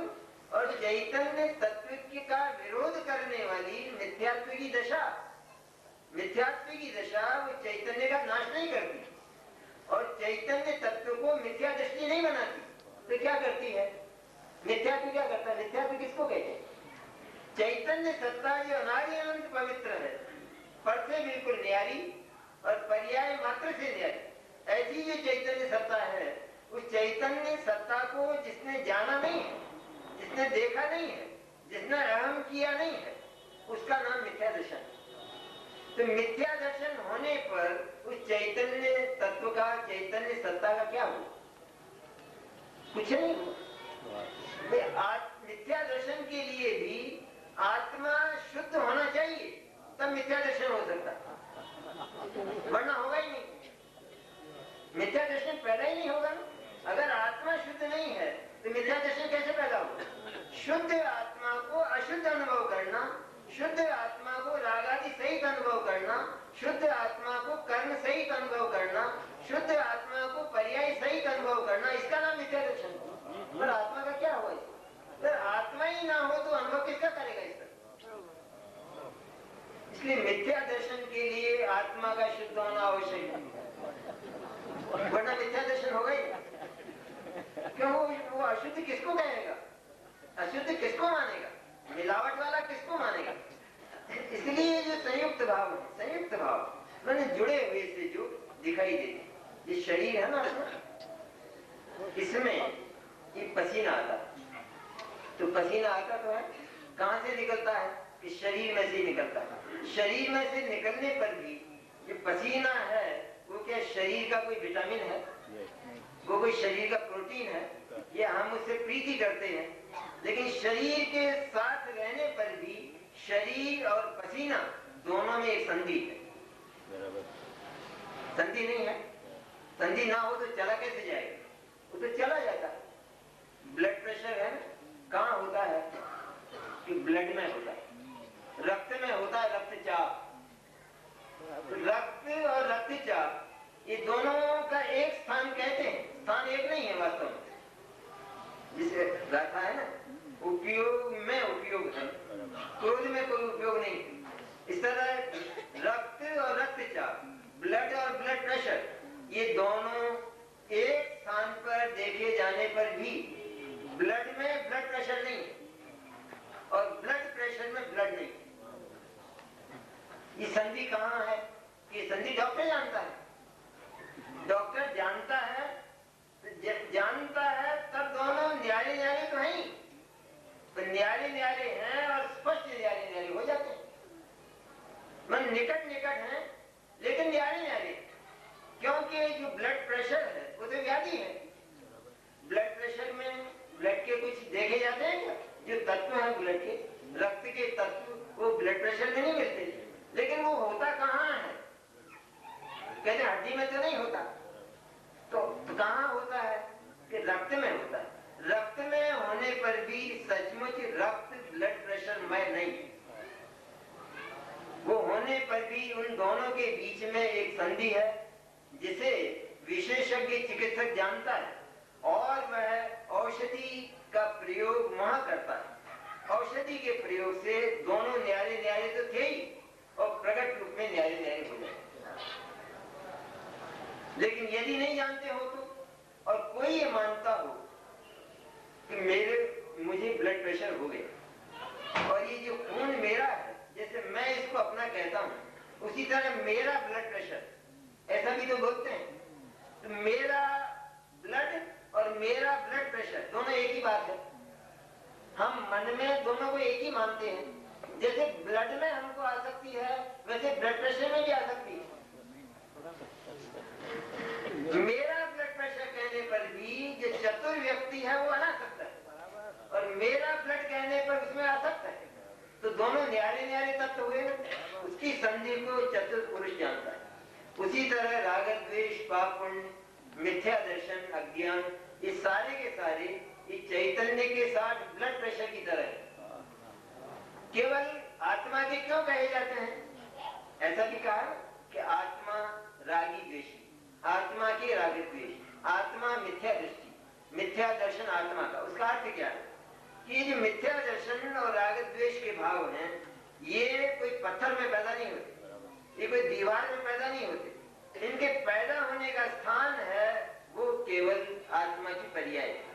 और चैतन्य तत्व का विरोध करने वाली मिथ्यात्व की दशा, मिथ्यात्व की दशा वो चैतन्य का नाश नहीं करती और चैतन्य तत्व को मिथ्या दृष्टि नहीं बनाती। तो क्या करती है मिथ्यात्व? क्या करता है मिथ्यात्व? किसको कहते हैं? चैतन्य सत्ता जो अनादि अनंत पवित्र है, पर से बिल्कुल न्यारी और पर्याय मात्र से न्यारी, ऐसी जो चैतन्य सत्ता है उस चैतन्य सत्ता को जिसने जाना नहीं है, जिसने देखा नहीं है, जिसने अहम किया नहीं है, उसका नाम मिथ्या दर्शन। तो मिथ्या दर्शन होने पर उस चैतन्य तत्व का, चैतन्य सत्ता का क्या हुआ? कुछ नहीं हुआ। मिथ्या दर्शन के लिए भी आत्मा शुद्ध होना चाहिए, तब मिथ्या दर्शन हो सकता, वरना होगा ही नहीं। मिथ्या दर्शन पैदा ही नहीं होगा। अगर आत्मा शुद्ध नहीं है तो मिथ्या दर्शन कैसे पैदा होगा? शुद्ध आत्मा को अशुद्ध अनुभव करना, शुद्ध आत्मा को रागादि सहित अनुभव करना, शुद्ध आत्मा को कर्म सहित अनुभव करना, शुद्ध आत्मा को पर्याय सहित अनुभव करना, इसका नाम मिथ्या दर्शन। पर आत्मा का क्या हुआ? अगर आत्मा ही ना हो तो अनुभव किसका करेगा इसका? इसलिए मिथ्या दर्शन के लिए आत्मा का शुद्ध होना आवश्यक है, वरना मिथ्या दर्शन होगा ही। क्यों? वो अशुद्ध किसको कहेगा? अशुद्ध किसको मानेगा? मिलावट वाला किसको मानेगा? इसलिए जो संयुक्त भाव है, संयुक्त भाव मैंने जुड़े हुए से जो दिखाई देते, ये शरीर है ना, इसमें ये पसीना आता, तो पसीना आता तो है, कहां से निकलता है? इस शरीर में से निकलता है। शरीर में से निकलने पर भी ये पसीना है, वो क्या शरीर का कोई विटामिन है? वो कोई शरीर का प्रोटीन है? ये हम उससे प्रीति करते हैं, लेकिन शरीर के साथ रहने पर भी शरीर और पसीना दोनों में एक संधि है। संधि नहीं है, संधि ना हो तो चला कैसे जाएगा? वो तो चला जाता है। ब्लड प्रेशर है, कहाँ होता है? कि ब्लड में होता है, रक्त में होता है, रक्तचाप। रक्त और रक्तचाप ये दोनों का एक स्थान कहते हैं, स्थान एक नहीं है वास्तव में। जिसे गाथा है ना, उपयोग में उपयोग है, क्रोध में कोई उपयोग नहीं। इस तरह रक्त और रक्तचाप, ब्लड और ब्लड प्रेशर, ये दोनों एक स्थान पर देखे जाने पर भी ब्लड में ब्लड प्रेशर नहीं और ब्लड प्रेशर में ब्लड नहीं। ये संधि कहाँ है? ये संधि डॉक्टर जानता है। डॉक्टर जानता है, जानता है तब दोनों न्यारे न्यारे तो हैं, तो न्यारे न्यारे हैं और स्पष्ट न्यारे न्यारे हो जाते हैं। मन निकट निकट हैं लेकिन न्यारे न्यारे, क्योंकि जो ब्लड प्रेशर है वो तो व्याधि है। ब्लड प्रेशर में ब्लड के कुछ देखे जाते हैं क्या? जो तत्व है ब्लड के, रक्त के तत्व, वो ब्लड प्रेशर में नहीं मिलते, लेकिन वो होता कहाँ है? कहते हड्डी में तो नहीं होता, तो कहाँ होता है? कि रक्त में होता है। रक्त में होने पर भी सचमुच रक्त ब्लड प्रेशर में नहीं, वो होने पर भी उन दोनों के बीच में एक संधि है, जिसे विशेषज्ञ चिकित्सक जानता है और वह औषधि का प्रयोग वहां करता है। औषधि के प्रयोग से दोनों न्यारे न्यारे तो थे ही और प्रकट रूप में न्यारे न्यारे हो जाते। लेकिन यदि नहीं जानते हो तो, और कोई ये मानता हो कि मुझे ब्लड प्रेशर हो गया और ये जो खून मेरा है, जैसे मैं इसको अपना कहता हूं, उसी तरह मेरा ब्लड प्रेशर, ऐसा भी तो बोलते हैं। तो मेरा ब्लड और मेरा ब्लड प्रेशर दोनों एक ही बात है। हम मन में दोनों को एक ही मानते हैं। जैसे ब्लड में हमको आ सकती है, वैसे ब्लड प्रेशर में भी आ सकती है। मेरा ब्लड प्रेशर कहने पर भी जो चतुर व्यक्ति है वो आ सकता है, और मेरा ब्लड कहने पर उसमें आ सकता है। तो दोनों न्यारे न्यारे तत्व हुए ना, उसकी संधि को चतुर पुरुष जानता है। उसी तरह राग द्वेष, पाप पुण्य, मिथ्या दर्शन, अज्ञान, ये सारे के सारे ये चैतन्य के साथ ब्लड प्रेशर की तरह है। केवल आत्मा के क्यों कहे जाते हैं? ऐसा भी कहा कि आत्मा रागी द्वेषी, आत्मा के राग द्वेष, आत्मा मिथ्या दृष्टि, मिथ्या दर्शन आत्मा का। उसका अर्थ क्या है? कि ये जो मिथ्या दर्शन और राग द्वेष के भाव हैं, ये कोई पत्थर में पैदा नहीं होते, ये कोई दीवार में पैदा नहीं होते। इनके पैदा होने का स्थान है वो केवल आत्मा की पर्याय है।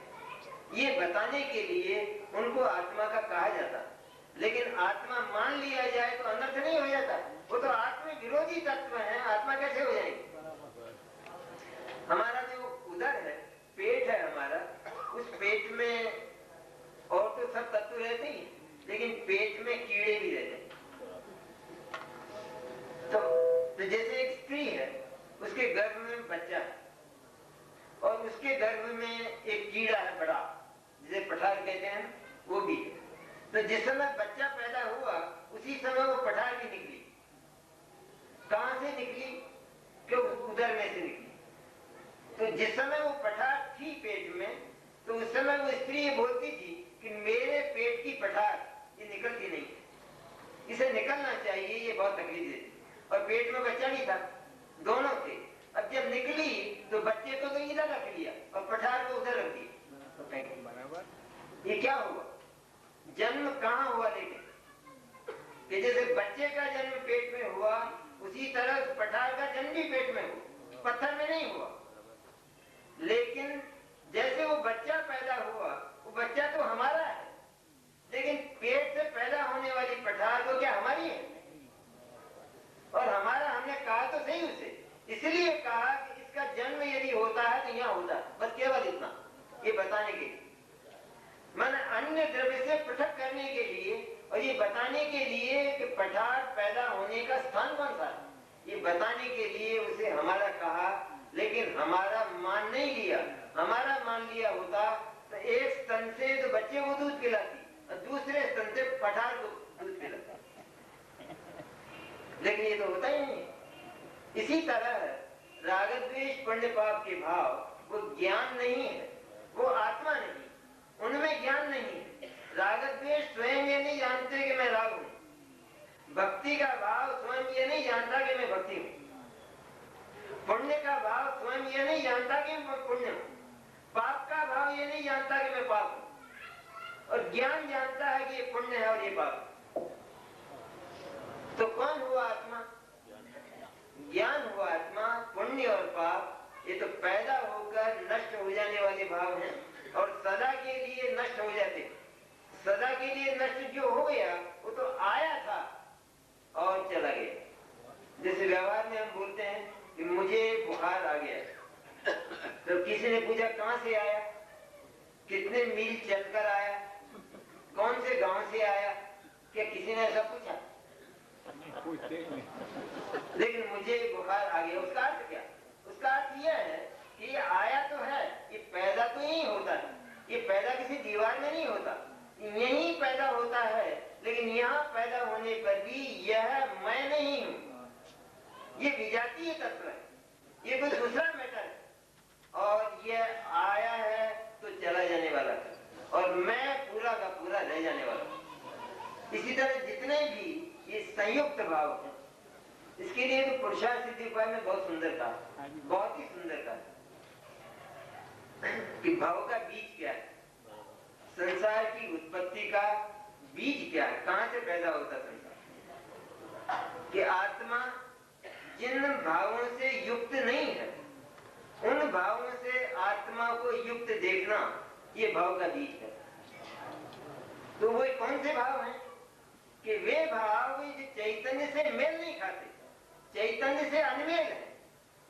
ये बताने के लिए उनको आत्मा का कहा जाता है। लेकिन आत्मा मान लिया जाए तो अनर्थ नहीं हो जाता, वो तो आत्मा विरोधी तत्व है। आत्मा कैसे हो जाएगी? हमारा जो उदर है, पेट है हमारा, उस पेट में और तो कहते हैं वो भी है। तो जिस समय बच्चा पैदा हुआ उसी समय वो पठार भी निकली। कहां से निकली? क्यों? उदर में से निकली। तो जिस समय वो पठार थी पेट में, तो उस समय वो स्त्री ये बोलती थी कि मेरे पेट की पठार ये निकलती नहीं, इसे निकलना चाहिए, ये बहुत तकलीफ देती। और पेट में बच्चा नहीं था, दोनों थे। अब जब निकली तो बच्चे को तो इधर रख लिया और पठार को उधर रख दिया। ये क्या हुआ? जन्म कहाँ हुआ? लेकिन कि जैसे बच्चे का जन्म पेट में हुआ उसी तरह पठार का जन्म भी पेट में हुआ, पत्थर में नहीं हुआ। लेकिन जैसे वो बच्चा पैदा हुआ, वो बच्चा तो हमारा है, लेकिन पेट से पैदा होने वाली पठार तो क्या हमारी है? और हमारा हमने कहा तो सही उसे, इसलिए कहा कि इसका जन्म यदि होता है तो यहाँ होता है, बस केवल इतना, ये बताने के लिए, माने अन्य द्रव्य से पृथक करने के लिए और ये बताने के लिए कि पठार पैदा होने का स्थान कौन सा है, ये बताने के लिए उसे हमारा कहा। लेकिन हमारा मान नहीं लिया। हमारा मान लिया होता तो एक स्तन से तो बच्चे को दूध पिलाती और दूसरे स्तन से पठार को दूध पिलाती, लेकिन ये तो होता ही नहीं। इसी तरह राग द्वेष पुण्य पाप के भाव वो ज्ञान नहीं है, वो आत्मा नहीं, उनमें ज्ञान नहीं है। राग द्वेष स्वयं ये नहीं जानते कि मैं राग हूं। भक्ति का भाव स्वयं ये नहीं जानता कि मैं भक्ति हूं। पुण्य का भाव स्वयं ये नहीं जानता कि मैं पुण्य हूं। पाप का भाव ये नहीं जानता कि मैं पाप हूं। और ज्ञान जानता है कि ये पुण्य है और ये पाप। तो कौन हुआ आत्मा? ज्ञान हुआ आत्मा। पुण्य और पाप ये तो पैदा होकर नष्ट हो जाने वाले भाव हैं और सदा के लिए नष्ट हो जाते। सदा के लिए नष्ट जो हो गया वो तो आया था और चला गया। जैसे व्यवहार में हम बोलते हैं कि मुझे बुखार आ गया, तो किसी ने पूछा कहां से आया, कितने मील चलकर आया, कौन से गांव से आया? क्या किसी ने ऐसा पूछा? लेकिन मुझे बुखार आ गया, उसका अर्थ क्या? उसका अर्थ यह है कि ये आया तो है, ये पैदा तो यही होता है। ये पैदा किसी दीवार में नहीं होता, यही पैदा होता है। लेकिन यहाँ पैदा होने पर भी यह मैं नहीं हूं, ये विजातीय तत्व है, ये कोई दूसरा मैटर है। और यह आया है तो चला जाने वाला है और मैं पूरा का पूरा रह जाने वाला हूं। इसी तरह जितने भी ये संयुक्त भाव है, इसके लिए तो पुरुषार्थ सिद्धि उपाय में बहुत सुंदर कहा, बहुत ही सुंदर कहा कि भाव का बीज क्या है, संसार की उत्पत्ति का बीज क्या है, कहां से पैदा होता संसार? कि आत्मा जिन भावों से युक्त नहीं है, उन भावों से आत्मा को युक्त देखना, ये भाव का बीज है। तो वो कौन से भाव हैं? कि वे भाव जो चैतन्य से मेल नहीं खाते, चैतन्य से अनमेल है।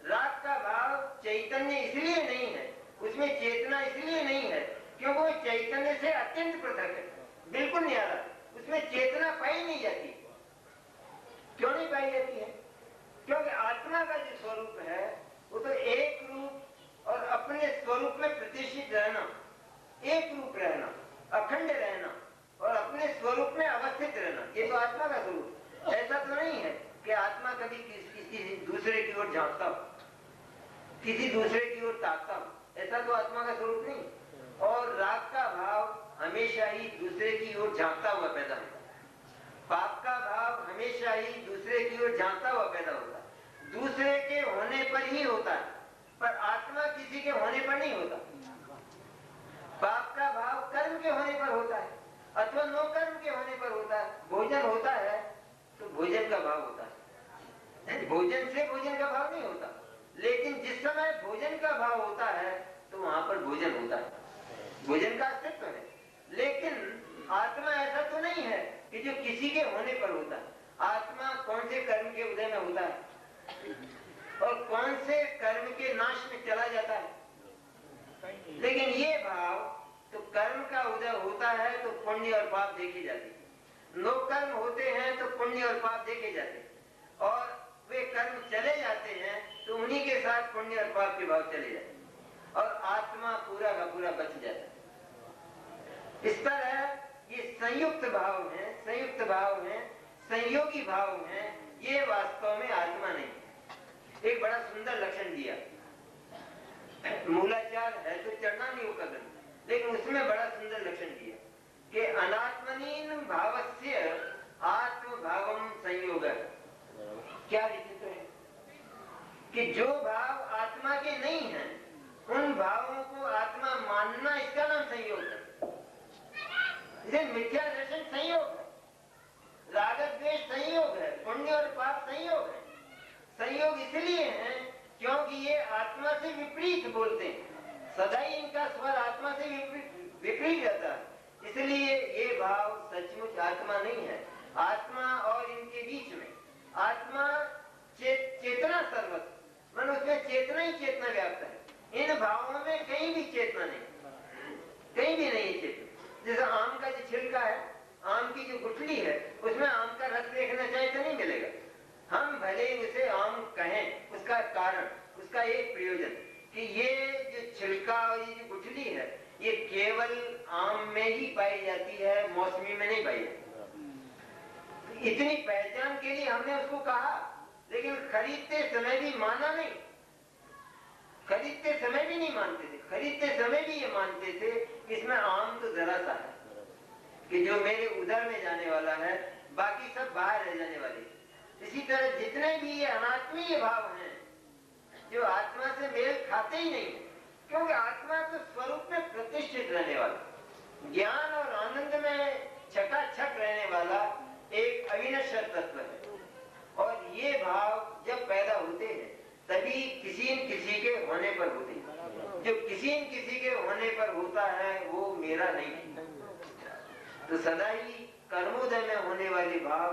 राग का भाव चैतन्य इसलिए नहीं है, उसमें चेतना इसलिए नहीं है क्योंकि वो चैतन्य से अत्यंत पृथक है, बिल्कुल न्यारा, उसमें चेतना पाई नहीं जाती। क्यों नहीं पाई जाती है? क्योंकि आत्मा का जो स्वरूप है वो तो एक रूप और अपने स्वरूप में प्रतिष्ठित रहना, एक रूप रहना, अखंड रहना और अपने स्वरूप में अवस्थित रहना, ये तो आत्मा का स्वरूप। ऐसा तो नहीं है कि आत्मा कभी किसी दूसरे की ओर झांकता हो, किसी दूसरे की ओर ताकता हो, ऐसा तो आत्मा का स्वरूप नहीं। और राग का भाव हमेशा ही दूसरे की ओर झांकता हुआ पैदा होता है, पाप का भाव हमेशा ही दूसरे की ओर झांकता हुआ पैदा होता है, दूसरे के होने पर ही होता है, पर आत्मा किसी के होने पर नहीं होता। पाप का भाव कर्म के होने पर होता है अथवा नो कर्म के होने पर होता है। भोजन होता है तो भोजन का भाव होता है, भोजन से भोजन का भाव नहीं होता। लेकिन जिस समय भोजन का भाव होता है तो वहां पर भोजन होता है, भोजन का अस्तित्व है। लेकिन आत्मा ऐसा तो नहीं है कि जो किसी के होने पर होता है। आत्मा कौन से कर्म के उदय में होता है और कौन से कर्म के नाश में चला जाता है। लेकिन ये भाव तो कर्म का उदय होता है तो पुण्य और पाप देखे जाते हैं, नो कर्म होते हैं तो पुण्य और पाप देखे जाते हैं, और वे कर्म चले जाते हैं तो उन्हीं के साथ पुण्य और पाप के भाव चले जाते हैं और आत्मा पूरा का पूरा बच जाता है। इस तरह ये संयुक्त भाव है, संयुक्त भाव है, संयोगी भाव है, ये वास्तव में आत्मा नहीं। एक बड़ा सुंदर लक्षण दिया, मूलाचार है तो चढ़ना नहीं होगा ग्रंथ, लेकिन उसमें बड़ा सुंदर लक्षण दिया कि अनात्मनीन भावस्य आत्म भावम संयोग। क्या विचित्र है कि जो भाव आत्मा के नहीं है उन भावों को आत्मा मानना, इसका नाम संयोग है। इसे मिथ्या दर्शन संयोग है, राग द्वेष संयोग है, पुण्य और पाप संयोग है। संयोग इसलिए है क्योंकि ये आत्मा से विपरीत बोलते हैं, सदा ही इनका स्वर आत्मा से विपरीत रहता है। इसलिए ये भाव सचमुच आत्मा नहीं है। आत्मा और इनके बीच में आत्मा चेतना सर्वत्र, मन उसमें चेतना ही चेतना व्याप्त है। इन भावों में कहीं भी चेतना नहीं, कहीं भी नहीं चेतना। जैसे आम का जो छिलका है, आम की जो गुठली है, उसमें आम का रस देखना चाहे तो नहीं मिलेगा। हम भले उसे आम कहें, उसका कारण, उसका एक प्रयोजन कि ये जो छिलका और ये जो गुठली है, ये केवल आम में ही पाई जाती है, मौसमी में नहीं पाई जाती। इतनी पहचान के लिए हमने उसको कहा, लेकिन खरीदते समय भी माना नहीं, खरीदते समय भी नहीं मानते थे। खरीदते समय भी ये मानते थे कि इसमें आम तो जरा सा है, कि जो मेरे उधर में जाने वाला है, बाकी सब बाहर रह जाने वाले। इसी तरह जितने भी ये अनात्मीय भाव हैं, जो आत्मा से मेल खाते ही नहीं, क्योंकि आत्मा तो स्वरूप में प्रतिष्ठित रहने वाला, ज्ञान और आनंद में छकाछक रहने वाला एक अविनश्वर तत्व है। और ये भाव जब पैदा होते हैं तभी किसी न किसी के होने पर होते हैं। जो किसी न किसी के होने पर होता है वो मेरा नहीं। तो सदा ही कर्मोदय में होने वाले भाव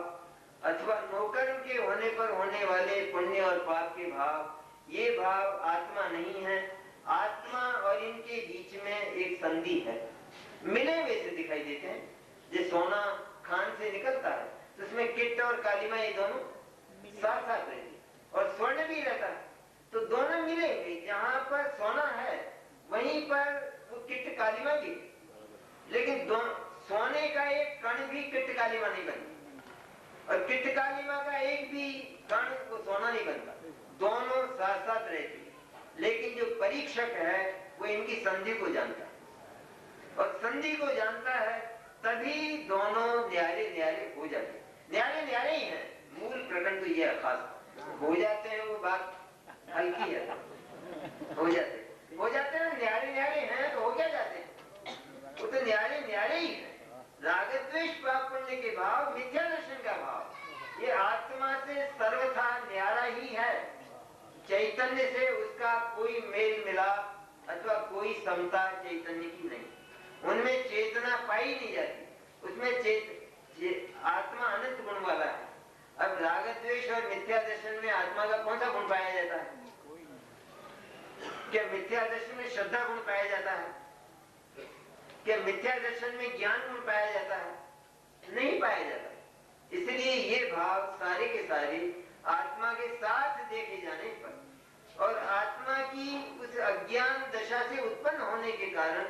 अथवा नौकर्म के होने पर होने वाले पुण्य और पाप के भाव, ये भाव आत्मा नहीं है। आत्मा और इनके बीच में एक संधि है, मिले हुए से दिखाई देते हैं। जो सोना खान से निकलता है तो उसमें किट और कालीमा ये दोनों साथ साथ रहते, और स्वर्ण भी रहता है, तो दोनों मिले हुए। जहां पर सोना है वहीं पर वो किट कालीमा भी, लेकिन सोने का एक कण भी किट कालीमा नहीं बनता, और किट कालीमा का एक भी कण वो सोना नहीं बनता। दोनों साथ साथ रहते, लेकिन जो परीक्षक है वो इनकी संधि को जानता है, और संधि को जानता है तभी दोनों न्यारे न्यारे हो जाते। न्यारे न्यारे ही है, मूल प्रकरण तो ये खास हो जाते हैं, वो बात हल्की है, हो जाते हैं न्यारे न्यारे हैं, तो हो क्या जाते हैं, वो तो न्यारे न्यारे ही है। राग द्वेष पाप पुण्य के भाव, मिथ्या दर्शन का भाव, ये आत्मा से सर्वथा न्यारा ही है। चैतन्य से उसका कोई मेल मिला अथवा कोई समता चैतन्य की नहीं, उनमें चेतना पाई नहीं जाती। उसमें आत्मा अनंत गुण वाला है। अब राग द्वेष और मिथ्या दर्शन में आत्मा का कौन सा गुण पाया जाता है? क्या मिथ्या दर्शन में श्रद्धा गुण पाया जाता है? क्या मिथ्या दर्शन में ज्ञान गुण पाया जाता है? नहीं पाया जाता। इसलिए ये भाव सारे के सारे आत्मा के साथ देखे जाने पर और आत्मा की उस अज्ञान दशा से उत्पन्न होने के कारण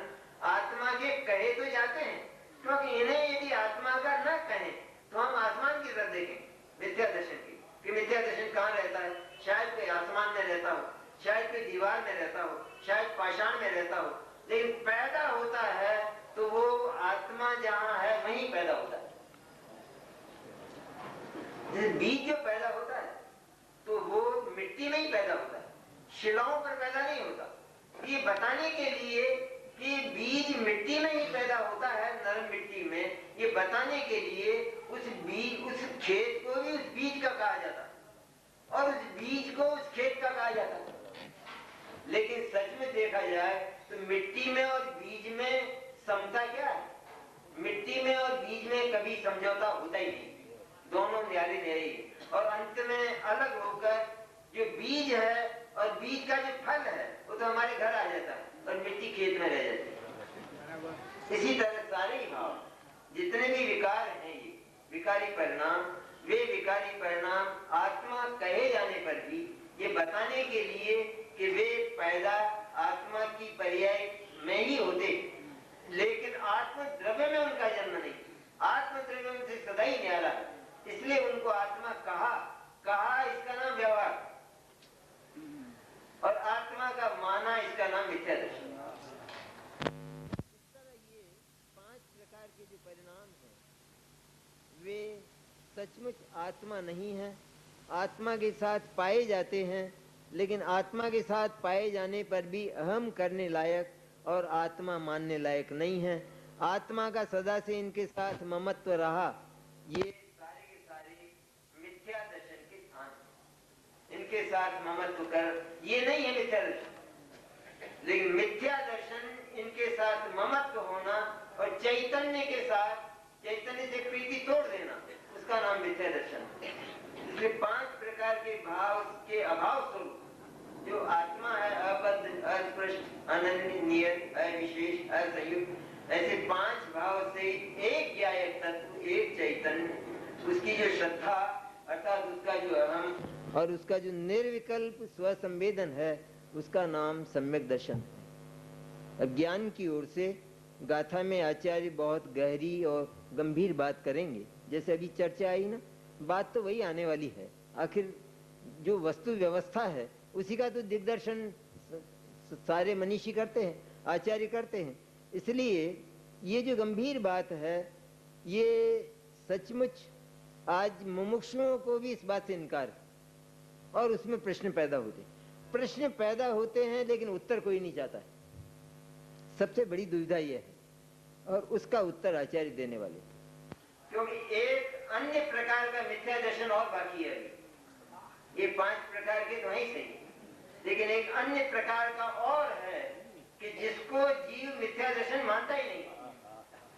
आत्मा के कहे तो जाते हैं, क्योंकि इन्हें यदि आत्मा का न कहें तो हम आसमान की तरफ देखें मिथ्या दर्शन की, कि मिथ्या दर्शन कहाँ रहता है? शायद कोई आसमान में रहता हो, शायद कोई दीवार में रहता हो, शायद पाषाण में रहता हो, लेकिन पैदा होता है तो वो आत्मा जहाँ है वहीं पैदा होता है। बीज जो पैदा होता है तो वो मिट्टी में ही पैदा होता है, शिलाओं पर पैदा नहीं होता। ये बताने के लिए कि बीज मिट्टी में ही पैदा होता है, नरम मिट्टी में, ये बताने के लिए उस बीज, उस खेत को भी उस बीज का कहा जाता है और उस बीज को उस खेत का कहा जाता है। लेकिन सच में देखा जाए तो मिट्टी में और बीज में समता क्या है? मिट्टी में और बीज में कभी समझौता होता ही नहीं, दोनों न्यारे न्यारे ही। और अंत में अलग होकर जो बीज है और बीज का जो फल है वो तो हमारे घर आ जाता है और मिट्टी खेत में रह जाती है। इसी तरह सारे ही भाव, जितने भी विकार हैं, ये विकारी परिणाम, वे विकारी परिणाम आत्मा कहे जाने पर भी ये बताने के लिए कि वे पैदा आत्मा की पर्याय में ही होते, लेकिन आत्म द्रव्य में उनका जन्म नहीं, आत्म द्रव्य में से सदा ही न्यारा, इसलिए उनको आत्मा कहा इसका नाम व्यवहार, और आत्मा का माना इसका नाम मिथ्या दर्शन। इस तरह ये 5 प्रकार के जो परिणाम हैं वे सचमुच आत्मा नहीं है, आत्मा के साथ पाए जाते हैं, लेकिन आत्मा के साथ पाए जाने पर भी अहम करने लायक और आत्मा मानने लायक नहीं है। आत्मा का सदा से इनके साथ ममत्व रहा, ये सारे के सारे मिथ्या दर्शन के स्थान, इनके साथ ममत्व कर ये नहीं है मिथ्या दर्शन। लेकिन मिथ्या दर्शन इनके साथ ममत्व होना और चैतन्य के साथ चैतन्य से प्रीति तोड़ देना, उसका नाम मिथ्या दर्शन। इसलिए 5 प्रकार के भाव के अभाव स्वरूप जो आत्मा है, अबद्ध, अस्पृष्ट, अनन्य, नियत, अविशेष, असंयुक्त, ऐसे 5 भाव से एक ज्ञायक तत्व, एक चैतन्य, उसकी जो श्रद्धा अर्थात उसका जो अहम और उसका जो निर्विकल्प स्वसंवेदन है, उसका नाम सम्यक दर्शन है। अब ज्ञान की ओर से गाथा में आचार्य बहुत गहरी और गंभीर बात करेंगे। जैसे अभी चर्चा आई ना, बात तो वही आने वाली है। आखिर जो वस्तु व्यवस्था है उसी का तो दिग्दर्शन सारे मनीषी करते हैं, आचार्य करते हैं। इसलिए ये जो गंभीर बात है, ये सचमुच आज मुमुक्षुओं को भी इस बात से इनकार है, और उसमें प्रश्न पैदा होते हैं लेकिन उत्तर कोई नहीं चाहता है। सबसे बड़ी दुविधा यह है, और उसका उत्तर आचार्य देने वाले, क्योंकि एक अन्य प्रकार का मिथ्या दर्शन और बाकी है। ये 5 प्रकार के तो ही सही, लेकिन एक अन्य प्रकार का और है कि जिसको जीव मिथ्या दर्शन मानता ही नहीं,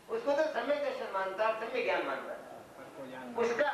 उसको तो सम्यक दर्शन मानता, सम्यक ज्ञान मानता, उसका